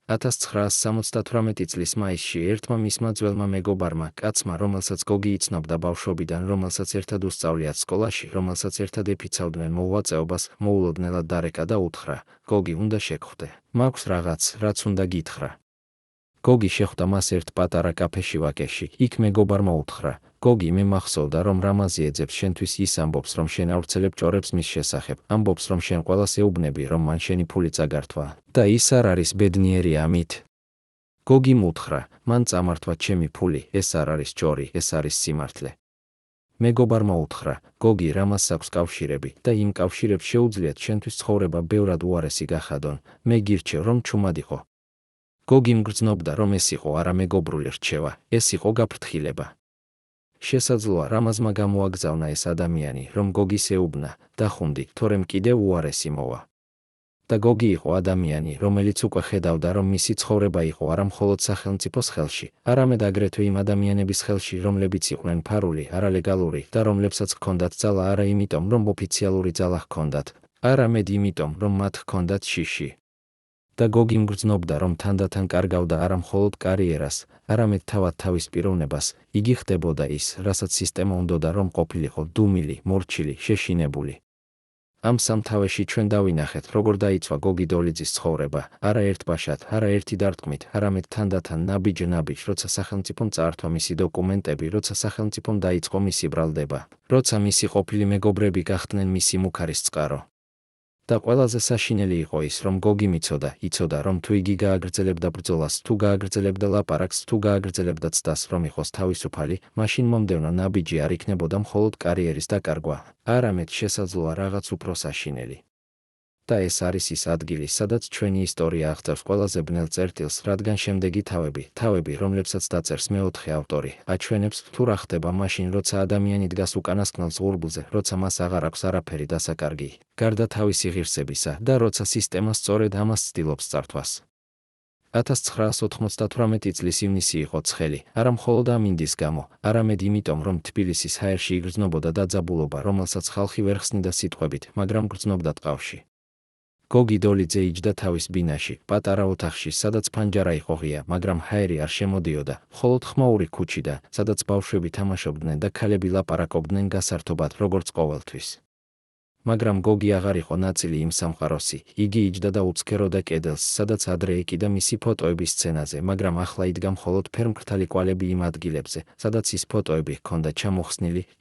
1978 წლის მაისში ერთმა მისმა ძველმა მეგობარმა, კაცმა, რომელსაც გოგი იცნობდა ბავშვობიდან, რომელსაც ერთად უსწავლიათ სკოლაში, რომელსაც ერთად ეფიცავდნენ მოღვაწეობას, მოულოდნელად დარეკა და უთხრა: გოგი, უნდა შეგხვდე. მაქვს რაღაც, რაც უნდა გითხრა. გოგი შეხვდა მას ერთ პატარა კაფეში ვაკეში. იქ მეგობარმა უთხრა: გოგი, მე მახსოვდა, რომ რამაზი ეძებს შენთვის. ის ამბობს, რომ შენ ავრცელებ ჭორებს მის შესახებ. ამბობს, რომ შენ ყველას ეუბნები, რომ მან შენი ფული წაგართვა. და ის არ არის ბედნიერი ამით. გოგიმ უთხრა: მან წამართვა ჩემი ფული, ეს არ არის ჭორი, ეს არის სიმართლე. მეგობარმა უთხრა: გოგი, რამას აქვს კავშირები და იმ კავშირებს შეუძლიათ შენთვის ცხოვრება ბევრად უარესი გახადონ. მე გირჩევ, რომ ჩუმად იყო. გოგიმ გრძნობდა, რომ ეს იყო არა მეგობრული რჩევა, ეს იყო გაფრთხილება. შესაძლოა რამაზმა გამოაგზავნა ეს ადამიანი, რომ გოგის ეუბნა, დახუნდი, თორემ კიდევ უარესი მოვა. და გოგი იყო ადამიანი, რომელიც უკვე ხედავდა, რომ მისი ცხოვრება იყო არა მხოლოდ სახელმწიფოს ხელში, არამედ აგრეთვე იმ ადამიანების ხელში, რომლებიც იყვნენ ფარული, არალეგალური და რომლებსაც ჰქონდათ ძალა არა იმიტომ, რომ ოფიციალური ძალა ჰქონდათ, არამედ იმიტომ, რომ მათ ჰქონდათ შიში. და გოგიმ გრძნობდა, რომ თანდათან კარგავდა არა მხოლოდ კარიერას, არამედ თავად თავის პიროვნებას. იგი ხდებოდა ის, რასაც სისტემა უნდოდა რომ ყოფილიყო: დუმილი, მორჩილი, შეშინებული. ამ სამთავეში ჩვენ დავინახეთ, როგორ დაიცვა გოგი დოლიძის ცხოვრება, არა ერთბაშად, არა ერთი დარტყმით, არამედ თანდათან ნაბიჯ-ნაბიჯ, როცა სახელმწიფომ წაართვა მისი დოკუმენტები, როცა სახელმწიფომ დაიწყო მისი ბრალდება, როცა მისი ყოფილი მეგობრები გახდნენ მისი მუქარის წყარო. და ყველაზე საშინელი იყო ის, რომ გოგი იცოდა, რომ თუ იგი გააგრძელებდა ბრძოლას, თუ გააგრძელებდა ლაპარაკს, თუ გააგრძელებდა ცდას, რომ იყოს თავისუფალი, მაშინ მომდევნო ნაბიჯი არ იქნებოდა მხოლოდ კარიერის დაკარგვა, არამედ შესაძლოა რაღაც უფრო საშინელი. და ეს არის ის ადგილი, სადაც ჩვენი ისტორია აღწევს ყველაზე ბნელ წერტილს, რადგან შემდეგი თავები, რომლებსაც დაწერს მეოთხე ავტორი, აჩვენებს, თუ რა ხდება მაშინ, როცა ადამიანი დგას უკანასკნელ ზღურბლზე, როცა მას აღარ აქვს არაფერი დასაკარგი, გარდა თავისი ღირსებისა და როცა სისტემა სწორედ ამას ცდილობს წართვას. 1998 წლის ივნისი იყო ცხელი, არა მხოლოდ ამინდის გამო, არამედ იმიტომ, რომ თბილისის ჰაერში იგრძნობოდა დაძაბულობა, რომელსაც ხალხი ვერ ხსნიდა სიტყვებით, მაგრამ გრძნობდა ტყავში. გოგი დოლიძე იჯდა თავის ბინაში, პატარა ოთახში, სადაც ფანჯარა იყო ღია, მაგრამ ჰაერი არ შემოდიოდა, მხოლოდ ხმაური ქუჩიდან, სადაც ბავშვები თამაშობდნენ და ქალები ლაპარაკობდნენ გასართობად, როგორც ყოველთვის. მაგრამ გოგი აღარ იყო ნაწილი იმ სამყაროსი, იგი იჯდა და უცქეროდა კედელს, სადაც ადრე ეკიდა მისი ფოტოების სცენაზე, მაგრამ ახლა იდგა მხოლოდ ფერმკრთალი კვალები იმ ადგილებზე, სადაც ის ფოტოები ჰქონდა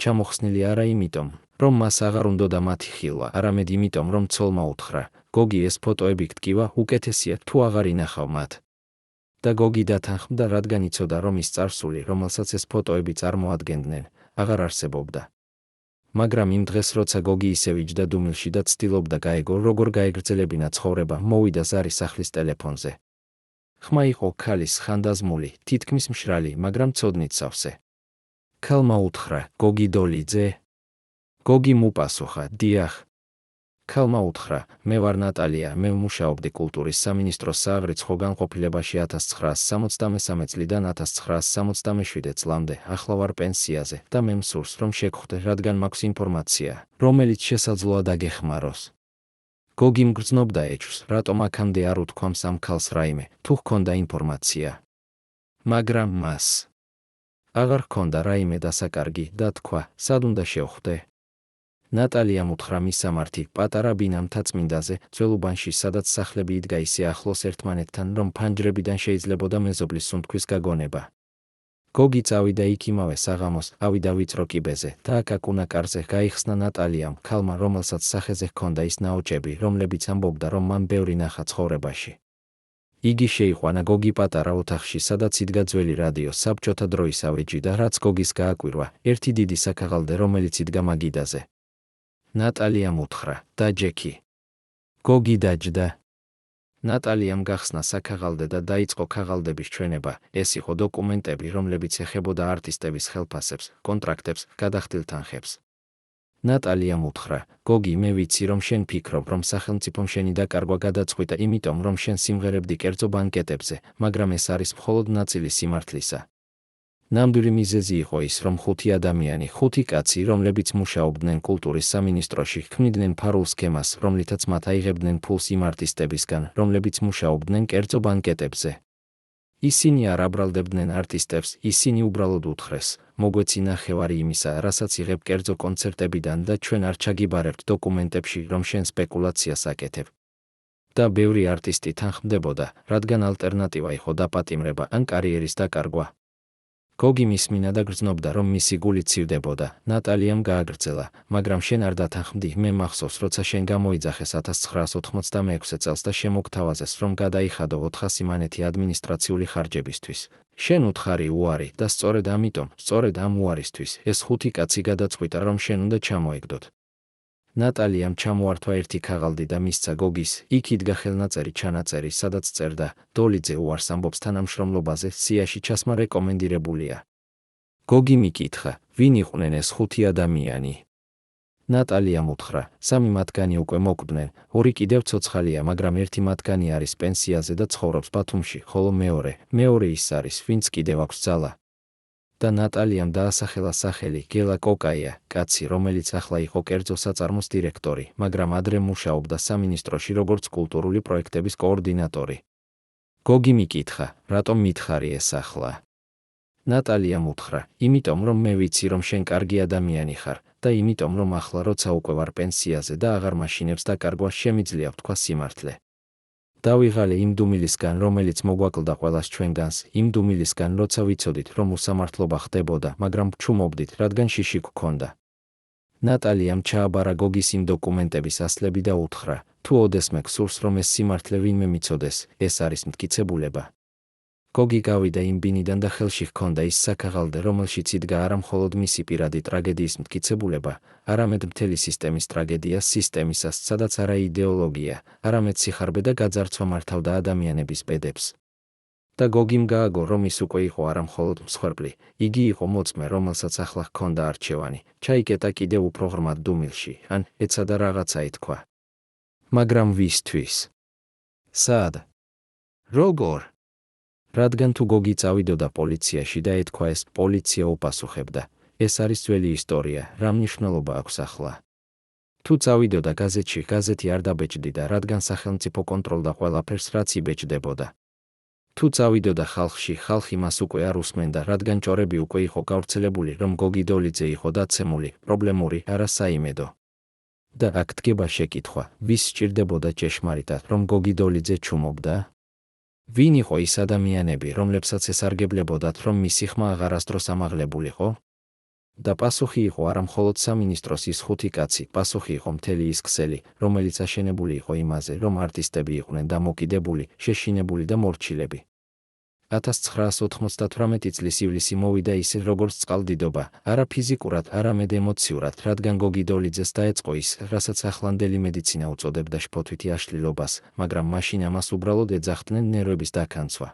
ჩამოხსნილი არა იმიტომ, რომ მას აღარ უნდოდა მათი ხილვა, არამედ იმიტომ, რომ ცოლმა უთხრა: გოგი, ეს ფოტოები გტკივა, უკეთესია თუ აღარ ინახავ მათ. და გოგი დათანხმდა, რადგან იცოდა, რომ ის წარსული, რომელსაც ეს ფოტოები წარმოადგენდნენ, აღარ არსებობდა. მაგრამ იმ დღეს, როცა გოგი ისევ იჯდა დუმილში და ცდილობდა გაეგო, როგორ გაეგრძელებინა ცხოვრება, მოვიდა ზარი სახლის ტელეფონზე. ხმა იყო ქალის, ხანდაზმული, თითქმის მშრალი, მაგრამ ცოდნით სავსე. ქალმა უთხრა: გოგი დოლიძე? გოგიმ უპასუხა: დიახ. ქალმა უთხრა: მე ვარ ნატალია, მე ვმუშაობდი კულტურის სამინისტროს სააღრიცხვო განყოფილებაში 1963 წლიდან 1967 წლამდე, ახლა ვარ პენსიაზე და მე მსურს, რომ შეგხვდე, რადგან მაქვს ინფორმაცია, რომელიც შესაძლოა დაგეხმაროს. გოგიმ გრძნობდა ეჭვს, რატომ აქამდე არ უთქვამს ამ ქალს რაიმე, თუ ჰქონდა ინფორმაცია. მაგრამ მას აღარ ჰქონდა რაიმე დასაკარგი და თქვა: სად უნდა შევხვდე? ნატალიამ უთხრა მისამართი პატარა ბინამთაწმინდაზე, ძველუბანში, სადაც სახლები იდგა ისე ახლოს ერთმანეთთან, რომ ფანჯრებიდან შეიძლებოდა მეზობლის სუნთქვის გაგონება. გოგი წავიდა იქ იმავე საღამოს, ავიდა ვიწრო კიბეზე და აქ აკუნაკარზე გაიხსნა ნატალიამ, ქალმა, რომელსაც სახეზე ჰქონდა ის ნაოჭები, რომლებიც ამბობდა, რომ მან ბევრი ნახა ცხოვრებაში. იგი შეიყვანა გოგი პატარა ოთახში, სადაც იდგა ძველი რადიო, საბჭოთა დროის ავეჯი და რაც გოგის გააკვირვა, ერთი დიდი საქაღალდე, რომელიც იდგა მაგიდაზე. ნატალიამ უთხრა: დაჯექი. გოგი დაჯდა. ნატალიამ გახსნა საქაღალდე და დაიწყო ქაღალდების ჩვენება. ეს იყო დოკუმენტები, რომლებიც ეხებოდა არტისტების ხელფასებს, კონტრაქტებს, გადახდილ თანხებს. ნატალიამ უთხრა: გოგი, მე ვიცი, რომ შენ ფიქრობ, რომ სახელმწიფომ შენი დაკარგვა გადაწყვიტა იმიტომ, რომ შენ სიმღერებდი კერძო ბანკეტებზე, მაგრამ ეს არის მხოლოდ ნაწილი სიმართლისა. ნამდვილი მიზეზი იყო ის, რომ 5 ადამიანი, 5 კაცი, რომლებიც მუშაობდნენ კულტურის სამინისტროში, ქმნიდნენ ფარულ სქემას, რომლითაც მათ აიღებდნენ ფულს იმ არტისტებისგან, რომლებიც მუშაობდნენ კერძო ბანკეტებზე. ისინი არ აბრალდებდნენ არტისტებს, ისინი უბრალოდ უთხრეს: მოგვეცი ნახევარი იმისა, რასაც იღებ კერძო კონცერტებიდან და ჩვენ არ ჩაგიბარებთ დოკუმენტებში, რომ შენ სპეკულაციას აკეთებ. და ბევრი არტისტი თანხმდებოდა, რადგან ალტერნატივა იყო დაპატიმრება ან კარიერის დაკარგვა. გოგი მისმინა და გრძნობდა, რომ მისი გული ცივდებოდა. ნატალიამ გააგრძელა, მაგრამ შენ არ დათანხმდი, მე მახსოვს, როცა შენ გამოიძახეს 1986 წელს და შემოგთავაზეს, რომ გადაიხადო 400 მანეთი ადმინისტრაციული ხარჯებისთვის. შენ უთხარი უარი და სწორედ ამ უარისთვის ეს 5 კაცი გადაწყვიტა, რომ შენ უნდა ჩამოეგდოთ. ნატალიამ ჩამოართვა ერთი ქაღალდი და მისცა გოგის, იქ იდგა ხელნაწერი ჩანაწერი, სადაც წერდა, დოლიძე უარს ამბობს თანამშრომლობაზე, სიაში ჩასმა რეკომენდირებულია. გოგი მიკითხა, ვინ იყვნენ ეს 5 ადამიანი? ნატალიამ უთხრა, 3 მათგანი უკვე მოკვდნენ, 2 კიდევ ცოცხალია, მაგრამ ერთი მათგანი არის პენსიაზე და ცხოვრობს ბათუმში, ხოლო მეორე ის არის, ვინც კიდევ აქვს ძალა. და ნატალიამ დაასახელა სახელი გელა კოკაია, კაცი, რომელიც ახლა იყო კერძო საწარმოს დირექტორი, მაგრამ ადრე მუშაობდა სამინისტროში როგორც კულტურული პროექტების კოორდინატორი. გოგი მიკითხა, რატომ მითხარი ეს ახლა? ნატალიამ უთხრა, იმიტომ რომ მე ვიცი, რომ შენ კარგი ადამიანი ხარ და იმიტომ რომ ახლა როცა უკვე ვარ პენსიაზე და აღარ მაშინებს დაკარგვა შემიძლია ვთქვა სიმართლე. დავიღალე იმ დუმილისგან, რომელიც მოგვაკლდა ყველას ჩვენგანს, იმ დუმილისგან, როცა ვიცოდით, რომ უსამართლობა ხდებოდა, მაგრამ ვჩუმობდით, რადგან შიში გქონდა. ნატალიამ ჩააბარა გოგის იმ დოკუმენტების ასლები და უთხრა, თუ ოდესმე გსურს, რომ ეს სიმართლე ვინმე მიცოდეს, ეს არის მტკიცებულება. გოგი გავიდა იმ ბინიდან და ხელში ჰქონდა ის საქაღალდე, რომელშიც იდგა არა მხოლოდ მისი პირადი ტრაგედიის მტკიცებულება, არამედ მთელი სისტემის ტრაგედია, სისტემისას, სადაც არა იდეოლოგია, არამედ სიხარბე და გაძარცვა მართავდა ადამიანების ბედებს. და გოგიმ გააგო, რომ ის უკვე იყო არა მხოლოდ მსხვერპლი, იგი იყო მოწმე, რომელსაც ახლა ჰქონდა არჩევანი, ჩაიკეტა კიდევ უფრო ღრმად დუმილში, ან ეცადა რაღაცა ითქვა. მაგრამ ვისთვის? სად? როგორ? რადგან თუ გოგი წავიდოდა პოლიციაში და ეთქვა ეს, პოლიცია უპასუხებდა, ეს არის ძველი ისტორია, რა მნიშვნელობა აქვს ახლა? თუ წავიდოდა გაზეთში, გაზეთი არ დაბეჭდიდა, რადგან სახელმწიფო კონტროლდა ყველაფერს, რაც იბეჭდებოდა. თუ წავიდოდა ხალხში, ხალხი მას უკვე არ უსმენდა, რადგან ჭორები უკვე იყო გავრცელებული, რომ გოგი დოლიძე იყო დაცემული, პრობლემური, არა საიმედო. და აქ დგება შეკითხვა, ვის სჭირდებოდა ჭეშმარიტად, რომ გოგი დოლიძე ჩუმობდა? ვინ იყო ის ადამიანები, რომლებსაც ესარგებლებოდათ, რომ მისი ხმა აღარასდროს ამაღლებულიყო? და პასუხი იყო არა მხოლოდ სამინისტროს ის 5 კაცი, პასუხი იყო მთელი ის ქსელი, რომელიც აშენებული იყო იმაზე, რომ არტისტები იყვნენ დამოკიდებული, შეშინებული და მორჩილები. 1998 წლის ივლისი მოვიდა ისე როგორც წყალდიდობა, არა ფიზიკურად, არამედ ემოციურად, რადგან გოგი დოლიძეს დაეწყო ის, რასაც ახლანდელი მედიცინა უწოდებდა შფოთვითი აშლილობას, მაგრამ მაშინ ამას უბრალოდ ეძახდნენ ნერვების დაქანცვა.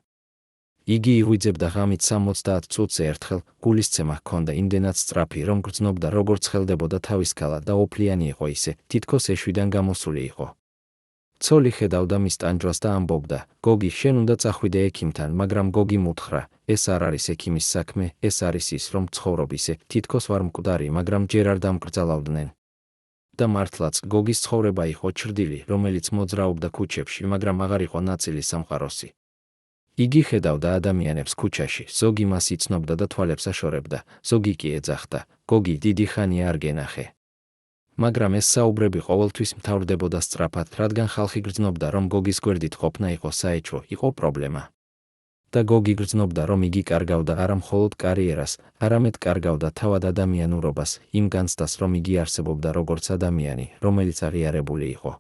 იგი იღვიძებდა ღამით 70 წუთზე ერთხელ, გულისცემა ჰქონდა იმდენად სწრაფი, რომ გრძნობდა როგორც ხელდებოდა თავის ქალა და ოფლიანი იყო ისე, თითქოს ეშვიდან გამოსული იყო. ცოლი ხედავდა მის ტანჯვას და ამბობდა, გოგი, შენ უნდა წახვიდე ექიმთან, მაგრამ გოგი მუთხრა, ეს არ არის ექიმის საქმე, ეს არის ის, რომ ცხოვრობ ისე, თითქოს ვარ მკვდარი, მაგრამ ჯერ არ დამკრძალავდნენ. და მართლაც, გოგის ცხოვრება იყო ჩრდილი, რომელიც მოძრაობდა ქუჩებში, მაგრამ აღარ იყო ნაწილი სამყაროსი. იგი ხედავდა ადამიანებს ქუჩაში, ზოგი მას იცნობდა და თვალებს აშორებდა, ზოგი კი ეძახდა, გოგი, დიდი ხანია არ გენახე. მაგრამ ეს საუბრები ყოველთვის მთავრდებოდა სწრაფად, რადგან ხალხი გრძნობდა, რომ გოგის გვერდით ყოფნა იყო საეჭვო, იყო პრობლემა. და გოგი გრძნობდა, რომ იგი კარგავდა არა მხოლოდ კარიერას, არამედ კარგავდა თავად ადამიანურობას, იმ განცდას, რომ იგი არსებობდა როგორც ადამიანი, რომელიც აღიარებული იყო.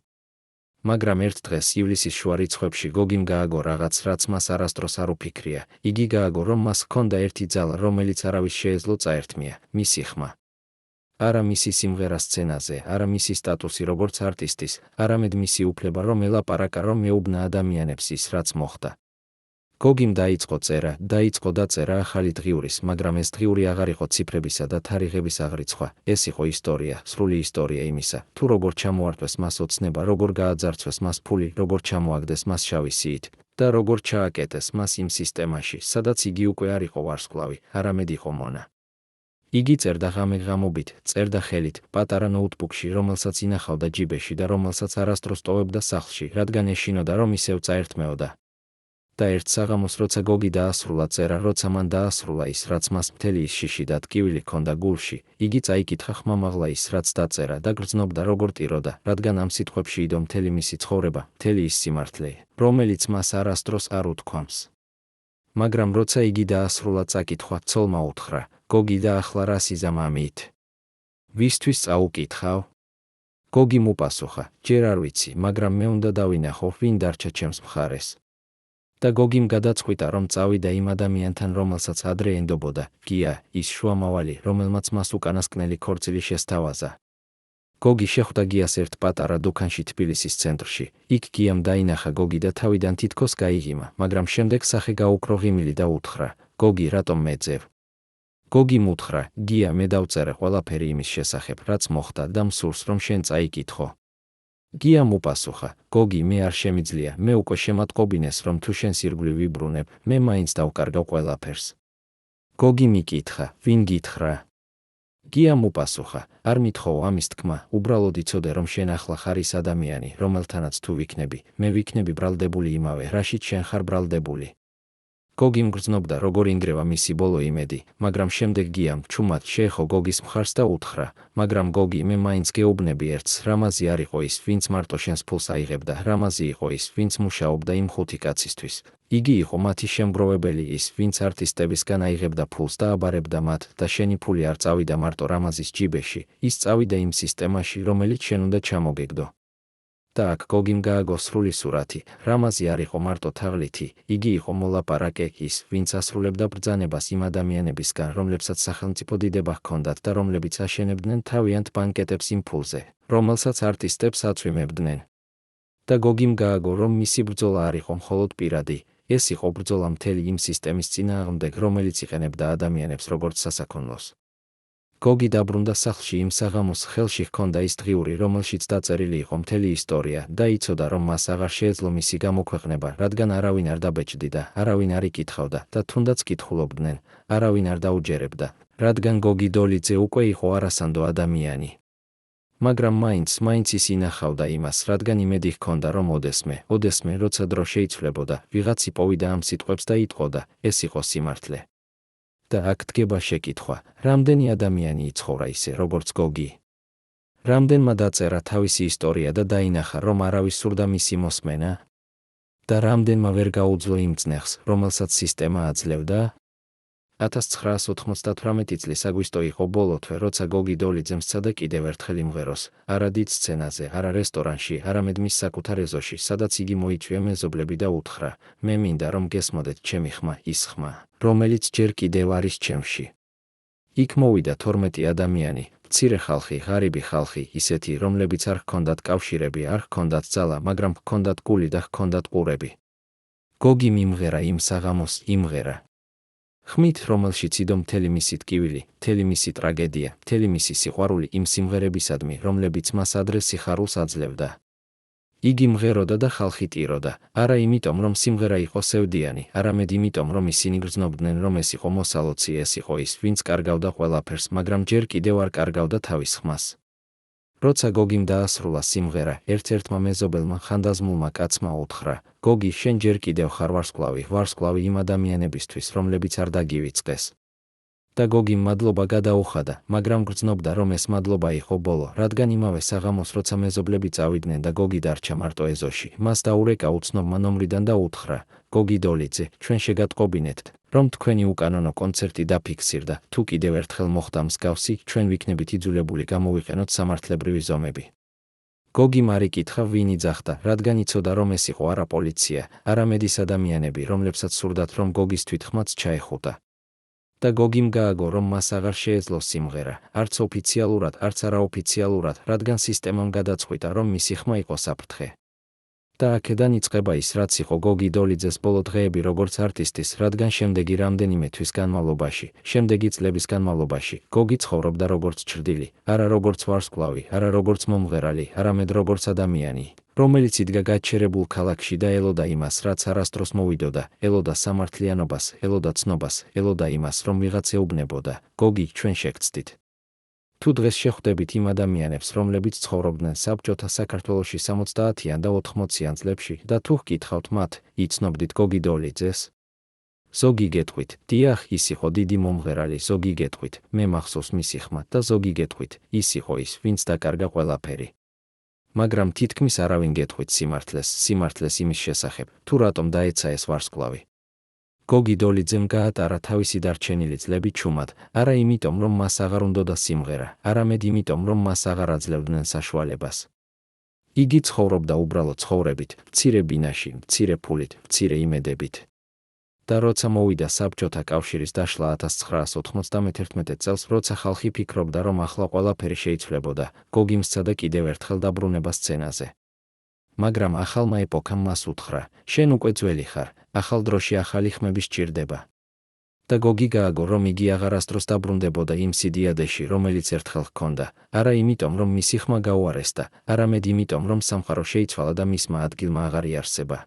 მაგრამ ერთ დღეს ივლისის შუა რიცხვებში გოგიმ გააგო რაღაც, რაც მას არასდროს არ უფიქრია, იგი გააგო, რომ მას ჰქონდა ერთი ძალა, რომელიც არავის შეეძლო წაერთმია, მისი ხმა. არა მისი სიმღერა სცენაზე, არა მისი სტატუსი როგორც არტისტის, არამედ მისი უფლება, რომ ელაპარაკა, რომ მეუბნა ადამიანებს ის, რაც მოხდა. გოგიმ დაიწყო დაწერა ახალი დღიურის, მაგრამ ეს დღიური აღარ იყო ციფრებისა და თარიღების აღრიცხვა, ეს იყო ისტორია, სრული ისტორია იმისა, თუ როგორ ჩამოართვეს მას ოცნება, როგორ გააძარცვეს მას ფული, როგორ ჩამოაგდეს მას შავი სიით და როგორ ჩააკეტეს მას იმ სისტემაში, სადაც იგი უკვე არ იყო ვარსკვლავი, არამედ იყო მონა. იგი წერდა ღამე-ღამობით, წერდა ხელით, პატარა ნოუთბუქში, რომელსაც ინახავდა ჯიბეში და რომელსაც არასდროს ტოვებდა სახლში, რადგან ეშინოდა, რომ ისევ წაერთმეოდა. და ერთ საღამოს როცა გოგი დაასრულა წერა, როცა მან დაასრულა ის, რაც მას მთელი ის შიში და ტკივილი ჰქონდა გულში, იგი წაიკითხა ხმამაღლა ის, რაც დაწერა და გრძნობდა როგორ ტიროდა, რადგან ამ სიტყვებში იდო მთელი მისი ცხოვრება, მთელი ის სიმართლე, რომელიც მას არასდროს არ უთქვამს. მაგრამ როცა იგი დაასრულა წაკითხვა, ცოლმა უთხრა: გოგი, და ახლა რა სიზამ ამით? ვისთვის წაუკითხავ? გოგიმ უპასუხა: ჯერ არ ვიცი, მაგრამ მე უნდა დავინახო, ვინ დარჩა ჩემს მხარეს. და გოგიმ გადაწყვიტა, რომ წავიდა იმ ადამიანთან, რომელსაც ადრე ენდობოდა, გია, ის შუამავალი, რომელმაც მას უკანასკნელი ქორწილი შესთავაზა. გოგი შეხვდა გიას ერთ პატარა დუქანში თბილისის ცენტრში. იქ გიამ დაინახა გოგი და თავიდან თითქოს გაიღიმა, მაგრამ შემდეგ სახე გაუკრო ღიმილი და უთხრა: გოგი, რატომ მეძევ? გოგიმ უთხრა: გია, მე დავწერე ყველაფერი იმის შესახებ, რაც მოხდა და მსურს, რომ შენ წაიკითხო. გიამ უპასუხა: გოგი, მე არ შემიძლია, მე უკვე შემატყობინეს, რომ თუ შენს ირგვლივ ვიბრუნებ, მე მაინც დავკარგავ ყველაფერს. გოგი მიკითხა: ვინ გითხრა? გიამ უპასუხა: არ მithხოვო ამის თქმა, უბრალოდ იცოდე, რომ შენ ახლა ხარ ის ადამიანი, რომელთანაც თუ ვიქნები, მე ვიქნები ბრალდებული იმავე, რაშიც შენ ხარ ბრალდებული. გოგიმ გრძნობდა, როგორ ინგრევა მისი ბოლო იმედი, მაგრამ შემდეგ გიამ ჩუმად შეეხო გოგის მხარს და უთხრა: მაგრამ გოგი, მე მაინც გეუბნები ერთს, რამაზი არ იყო ის, ვინც მარტო შენს ფულს აიღებდა, რამაზი იყო ის, ვინც მუშაობდა იმ 5 კაცისთვის. იგი იყო მათი შემგროვებელი, ის, ვინც არტისტებისგან აიღებდა ფულს და აბარებდა მათ, და შენი ფული არ წავიდა მარტო რამაზის ჯიბეში, ის წავიდა იმ სისტემაში, რომელიც შენ უნდა ჩამოგეგდო. და აქ გოგიმ გააგო სრული სურათი, რამაზი არ იყო მარტო თაღლითი, იგი იყო მოლაპარაკე ის, ვინც ასრულებდა ბრძანებას იმ ადამიანებისგან, რომლებსაც სახელმწიფო დიდება ჰქონდათ და რომლებიც აშენებდნენ თავიანთ ბანკეტებს იმ ფულზე, რომელსაც არტისტებს აწვიმებდნენ. და გოგიმ გააგო, რომ მისი ბრძოლა არ იყო მხოლოდ პირადი, ეს იყო ბრძოლა მთელი იმ სისტემის წინააღმდეგ, რომელიც იყენებდა ადამიანებს როგორც სასაქონლოს. გოგი დაბრუნდა სახლში იმ საღამოს, ხელში ჰქონდა ის დღიური, რომელშიც დაწერილი იყო მთელი ისტორია, და იცოდა, რომ მას აღარ შეეძლო მისი გამოქვეყნება, რადგან არავინ არ დაბეჭდიდა, არავინ არ იკითხავდა და თუნდაც კითხულობდნენ, არავინ არ დაუჯერებდა, რადგან გოგი დოლიძე უკვე იყო არასანდო ადამიანი. მაგრამ მაინც ის ინახავდა იმას, რადგან იმედი ჰქონდა, რომ ოდესმე, როცა დრო შეიცვლებოდა, ვიღაც იპოვიდა ამ სიტყვებს და იტყოდა, ეს იყო სიმართლე. და აქ დგება შეკითხვა: რამდენი ადამიანი იცხოვრა ისე, როგორც გოგი? რამდენმა დაწერა თავისი ისტორია და დაინახა, რომ არავის სურდა მისი მოსმენა? და რამდენმა ვერ გაუძლო იმ წნეხს, რომელსაც სისტემა აძლევდა? 1998 წლის აგვისტო იყო ბოლო თვე, როცა გოგი დოლიძემ სცადა კიდევ ერთხელ იმღეროს, არა დიდ სცენაზე, არა რესტორანში, არამედ მის საკუთარ ეზოში, სადაც იგი მოიწვია მეზობლები და უთხრა: მე მინდა, რომ გესმოდეთ ჩემი ხმა, ის ხმა, რომელიც ჯერ კიდევ არის ჩემში. იქ მოვიდა 12 ადამიანი, მცირე ხალხი, ღარიბი ხალხი, ისეთი, რომლებიც არ ჰქონდათ კავშირები, არ ჰქონდათ ძალა, მაგრამ ჰქონდათ გული და ჰქონდათ ყურები. გოგი მიმღერა იმ საღამოს, იმღერა. ხმით, რომელშიც იდო მთელი მისი ტკივილი, მთელი მისი ტრაგედია, მთელი მისი სიყვარული იმ სიმღერებისადმი, რომლებიც მას ადრე სიხარულს აძლევდა. იგი მღეროდა და ხალხი ტიროდა, არა იმიტომ, რომ სიმღერა იყო სევდიანი, არამედ იმიტომ, რომ ისინი გრძნობდნენ, რომ ეს იყო მოსალოცი, ეს იყო ის, ვინც კარგავდა ყველაფერს, მაგრამ ჯერ კიდევ არ კარგავდა თავის ხმას. როცა გოგიმ დაასრულა სიმღერა, ერთ-ერთმა მეზობელმა ხანდაზმულმა კაცმა უთხრა: გოგი, შენ ჯერ კიდევ ხარ ვარსკვლავი იმ ადამიანებისთვის, რომლებიც არ დაგივიწყდეს. და გოგიმ მადლობა გადაუხადა, მაგრამ გრძნობდა, რომ ეს მადლობა იყო ბოლო, რადგან იმავე საღამოს, როცა მეზობლები წავიდნენ და გოგი დარჩა მარტო ეზოში, მას დაურეკა უცნობმა ნომრიდან და უთხრა: გოგი დოლიძე, ჩვენ შეგატყობინეთ, რომ თქვენი უკანონო კონცერტი დაფიქსირდა, თუ კიდევ ერთხელ მოხდა მსგავსი, ჩვენ ვიქნებით იძულებული გამოვიყენოთ სამართლებრივი ზომები. გოგიმ არ იკითხა, ვინ იძახდა, რადგან იცოდა, რომ ეს იყო არა პოლიცია, არამედ ის ადამიანები, რომლებსაც სურდათ, რომ გოგის თვითხმაც ჩაეხუტა. და გოგიმ გააგო, რომ მას აღარ შეეძლო სიმღერა, არც ოფიციალურად, არც არაოფიციალურად, რადგან სისტემამ გადაწყვიტა, რომ მისი ხმა იყო საფრთხე. და აქედან იწყება ის, რაც იყო გოგი დოლიძეს ბოლო დღეები როგორც არტისტის, რადგან შემდეგი რამდენიმე თვის განმავლობაში, შემდეგი წლების განმავლობაში, გოგი ცხოვრობდა როგორც ჩრდილი, არა როგორც ვარსკვლავი, არა როგორც მომღერალი, არამედ როგორც ადამიანი, რომელიც იდგა გაჩერებულ ქალაქში და ელოდა იმას, რაც არასდროს მოვიდოდა, ელოდა სამართლიანობას, ელოდა ცნობას, ელოდა იმას, რომ ვიღაც ეუბნებოდა: გოგი, ჩვენ შეგცდით. თუ დღეს შეხვდებით იმ ადამიანებს, რომლებიც ცხოვრობდნენ საბჭოთა საქართველოში 70-იან და 80-იან წლებში და თუ ჰკითხავთ მათ, იცნობდით გოგი დოლიძეს? ზოგი გეტყვით, დიახ, ის იყო დიდი მომღერალი, ზოგი გეტყვით, მე მახსოვს მისი ხმა და ზოგი გეტყვით, ის იყო ის, ვინც დაკარგა ყველაფერი. მაგრამ თითქმის არავინ გეტყვით სიმართლეს იმის შესახებ, თუ რატომ დაეცა ეს ვარსკვლავი. გოგი დოლიძემ გაატარა თავისი დარჩენილი წლები ჩუმად, არა იმიტომ, რომ მას აღარ უნდოდა სიმღერა, არამედ იმიტომ, რომ მას აღარ აძლევდნენ საშუალებას. იგი ცხოვრობდა უბრალოდ ცხოვრებით, მცირე ბინაში, მცირე ფულით, მცირე იმედებით. და როცა მოვიდა საბჭოთა კავშირის დაშლა 1991 წელს, როცა ხალხი ფიქრობდა, რომ ახლა ყველაფერი შეიცვლებოდა, გოგიმ სცადა კიდევ ერთხელ დაბრუნება სცენაზე. მაგრამ ახალმა ეპოქამ მას უთხრა, შენ უკვე ძველი ხარ, ახალ დროში ახალი ხმები სჭირდება. და გოგი გააგო, რომ იგი აღარასდროს დაბრუნდებოდა იმ სიდიადეში, რომელიც ერთხელ ჰქონდა, არა იმიტომ, რომ მისი ხმა გაუარესდა, არამედ იმიტომ, რომ სამყარო შეიცვალა და მისმა ადგილმა აღარ იარსება.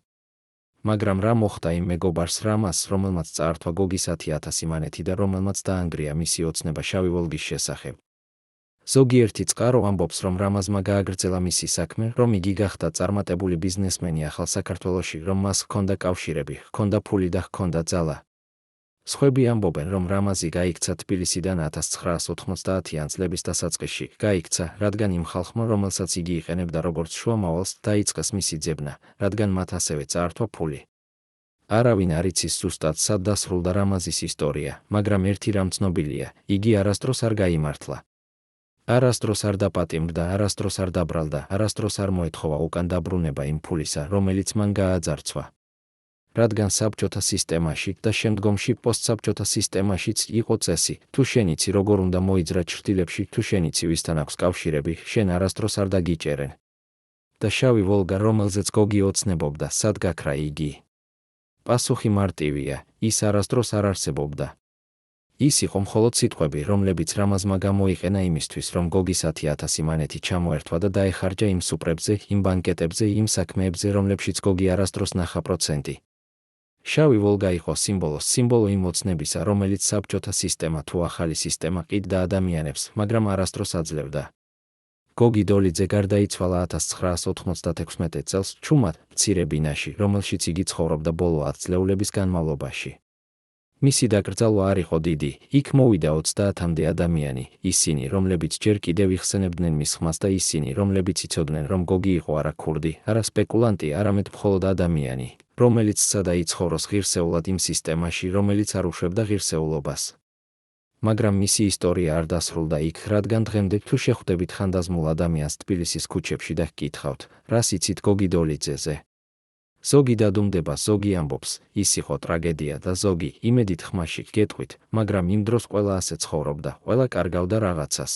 მაგრამ რა მოხდა იმ მეგობარს რამას, რომელმაც წაართვა გოგის 10,000 მანეთი და რომელმაც დაანგრია მისი ოცნება შავი ვოლგის შესახებ. ზოგიერთი წყარო ამბობს, რომ რამაზმა გააგრძელა მისი საქმე, რომ იგი გახდა წარმატებული ბიზნესმენი ახალ საქართველოში, რომ მას ჰქონდა კავშირები, ჰქონდა ფული და ჰქონდა ძალა. სხვები ამბობენ, რომ რამაზი გაიქცა თბილისიდან 1990-იან წლების დასაწყისში, გაიქცა, რადგან იმ ხალხმა, რომელსაც იგი იყენებდა როგორც შუამავალს, დაიწყეს მისი ძებნა, რადგან მათ ასევე წაართვა ფული. არავინ არ იცის ზუსტად სად დასრულდა რამაზის ისტორია, მაგრამ ერთი რამ ცნობილია, იგი არასდროს არ გაიმართლა. არასდროს არ დაპატიმრდა, არასდროს არ დაბრალდა, არასდროს არ მოეთხოვა უკან დაბრუნება იმ ფულისა, რომელიც მან გააძარცვა. რადგან საბჭოთა სისტემაში და შემდგომში პოსტსაბჭოთა სისტემაშიც იყო წესი, თუ შენ იცი როგორ უნდა მოიძრა ჩრდილებში, თუ შენ იცი ვისთან აქვს კავშირები, შენ არასდროს არ დაგიჭერენ. და შავი ვოლგა, რომელზეც გოგი ოცნებობდა, სად გაქრა იგი? პასუხი მარტივია, ის არასდროს არ არსებობდა. ის იყო მხოლოდ სიტყვები, რომლებიც რამაზმა გამოიყენა იმისთვის, რომ გოგის 10,000 მანეთი ჩამოერთვა და დაეხარჯა იმ სუპრებზე, იმ ბანკეტებზე, იმ საქმეებზე, რომლებშიც გოგი არასდროს ნახა პროცენტი. შავი ვოლგა იყო სიმბოლო იმ ოცნებისა, რომელიც საბჭოთა სისტემა თუ ახალი სისტემა ყიდდა ადამიანებს, მაგრამ არასდროს აძლევდა. გოგი დოლიძე გარდაიცვალა 1996 წელს, ჩუმად, მცირე ბინაში, რომელშიც იგი ცხოვრობდა ბოლო 10 წლეულების განმავლობაში. მისი დაკრძალვა არ იყო დიდი, იქ მოვიდა 30-მდე ადამიანი, ისინი, რომლებიც ჯერ კიდევ იხსენებდნენ მის ხმას და ისინი, რომლებიც იცოდნენ, რომ გოგი იყო არა ქურდი, არა სპეკულანტი, არამედ მხოლოდ ადამიანი, რომელიც სცადა იცხოვროს ღირსეულად იმ სისტემაში, რომელიც არ უშვებდა ღირსეულობას. მაგრამ მისი ისტორია არ დასრულდა იქ, რადგან დღემდე თუ შეხვდებით ხანდაზმულ ადამიანს თბილისის ქუჩებში და ჰკითხავთ, რას იცით გოგი დოლიძეზე? ზოგი დადუმდება, ზოგი ამბობს, ის იყო ტრაგედია და ზოგი იმედით ხმაში გეტყვით, მაგრამ იმ დროს ყველა ასე ცხოვრობდა, ყველა კარგავდა რაღაცას.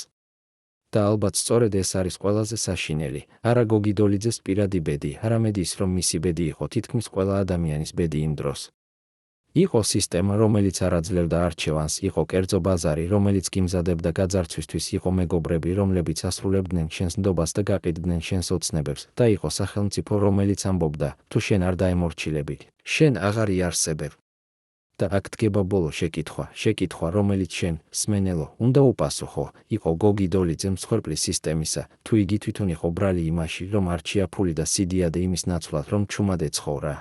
და ალბათ სწორედ ეს არის ყველაზე საშინელი, არა გოგი დოლიძეს პირადი ბედი, არამედ ის, რომ მისი ბედი იყო თითქმის ყველა ადამიანის ბედი იმ დროს. იყო სისტემა, რომელიც არ აძლევდა არჩევანს, იყო კერძო ბაზარი, რომელიც გიმზადებდა გაძარცვისთვის, იყო მეგობრები, რომლებიც ასრულებდნენ შენს ნდობას და გაყიდდნენ შენს ოცნებებს, და იყო სახელმწიფო, რომელიც ამბობდა, თუ შენ არ დაემორჩილები, შენ აღარ იარსებებ. და აქ დგება ბოლო შეკითხვა, რომელიც შენ, სმენელო, უნდა უპასუხო, იყო გოგი დოლიძე მსხვერპლის სისტემისა, თუ იგი თვითონ იყო ბრალი იმაში, რომ არჩია ფული და სიდიადე იმის ნაცვლად, რომ ჩუმად ეცხოვრა.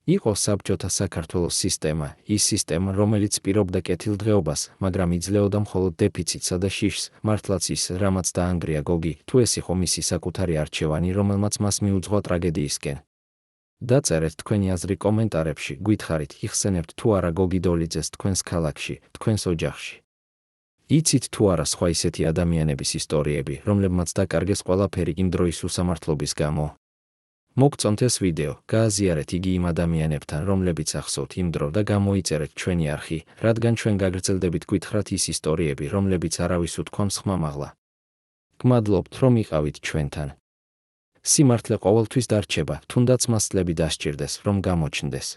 იყო საბჭოთა საქართველოს სისტემა, ის სისტემა, რომელიც პირობდა კეთილდღეობას, მაგრამ იძლეოდა მხოლოდ დეფიციტსა და შიშს, მართლაც ის, რამაც დაანგრია გოგი, თუ ეს იყო მისი საკუთარი არჩევანი, რომელმაც მას მიუძღვა ტრაგედიისკენ. დაწერეთ თქვენი აზრი კომენტარებში, გვითხარით, იხსენებთ თუ არა გოგი დოლიძეს თქვენს ქალაქში, თქვენს ოჯახში. იცით თუ არა სხვა ისეთი ადამიანების ისტორიები, რომლებმაც დაკარგეს ყველაფერი იმ დროის უსამართლობის გამო? მოგწონთ ეს ვიდეო, გააზიარეთ იგი იმ ადამიანებთან, რომლებიც ახსოვთ იმ დრო და გამოიწერეთ ჩვენი არხი, რადგან ჩვენ გაგრძელდებით გვითხრათ ის ისტორიები, რომლებიც არავის უთქვამს ხმამაღლა. გმადლობთ, რომ იყავით ჩვენთან. სიმართლე ყოველთვის დარჩება, თუნდაც მას წლები დასჭირდეს, რომ გამოჩნდეს.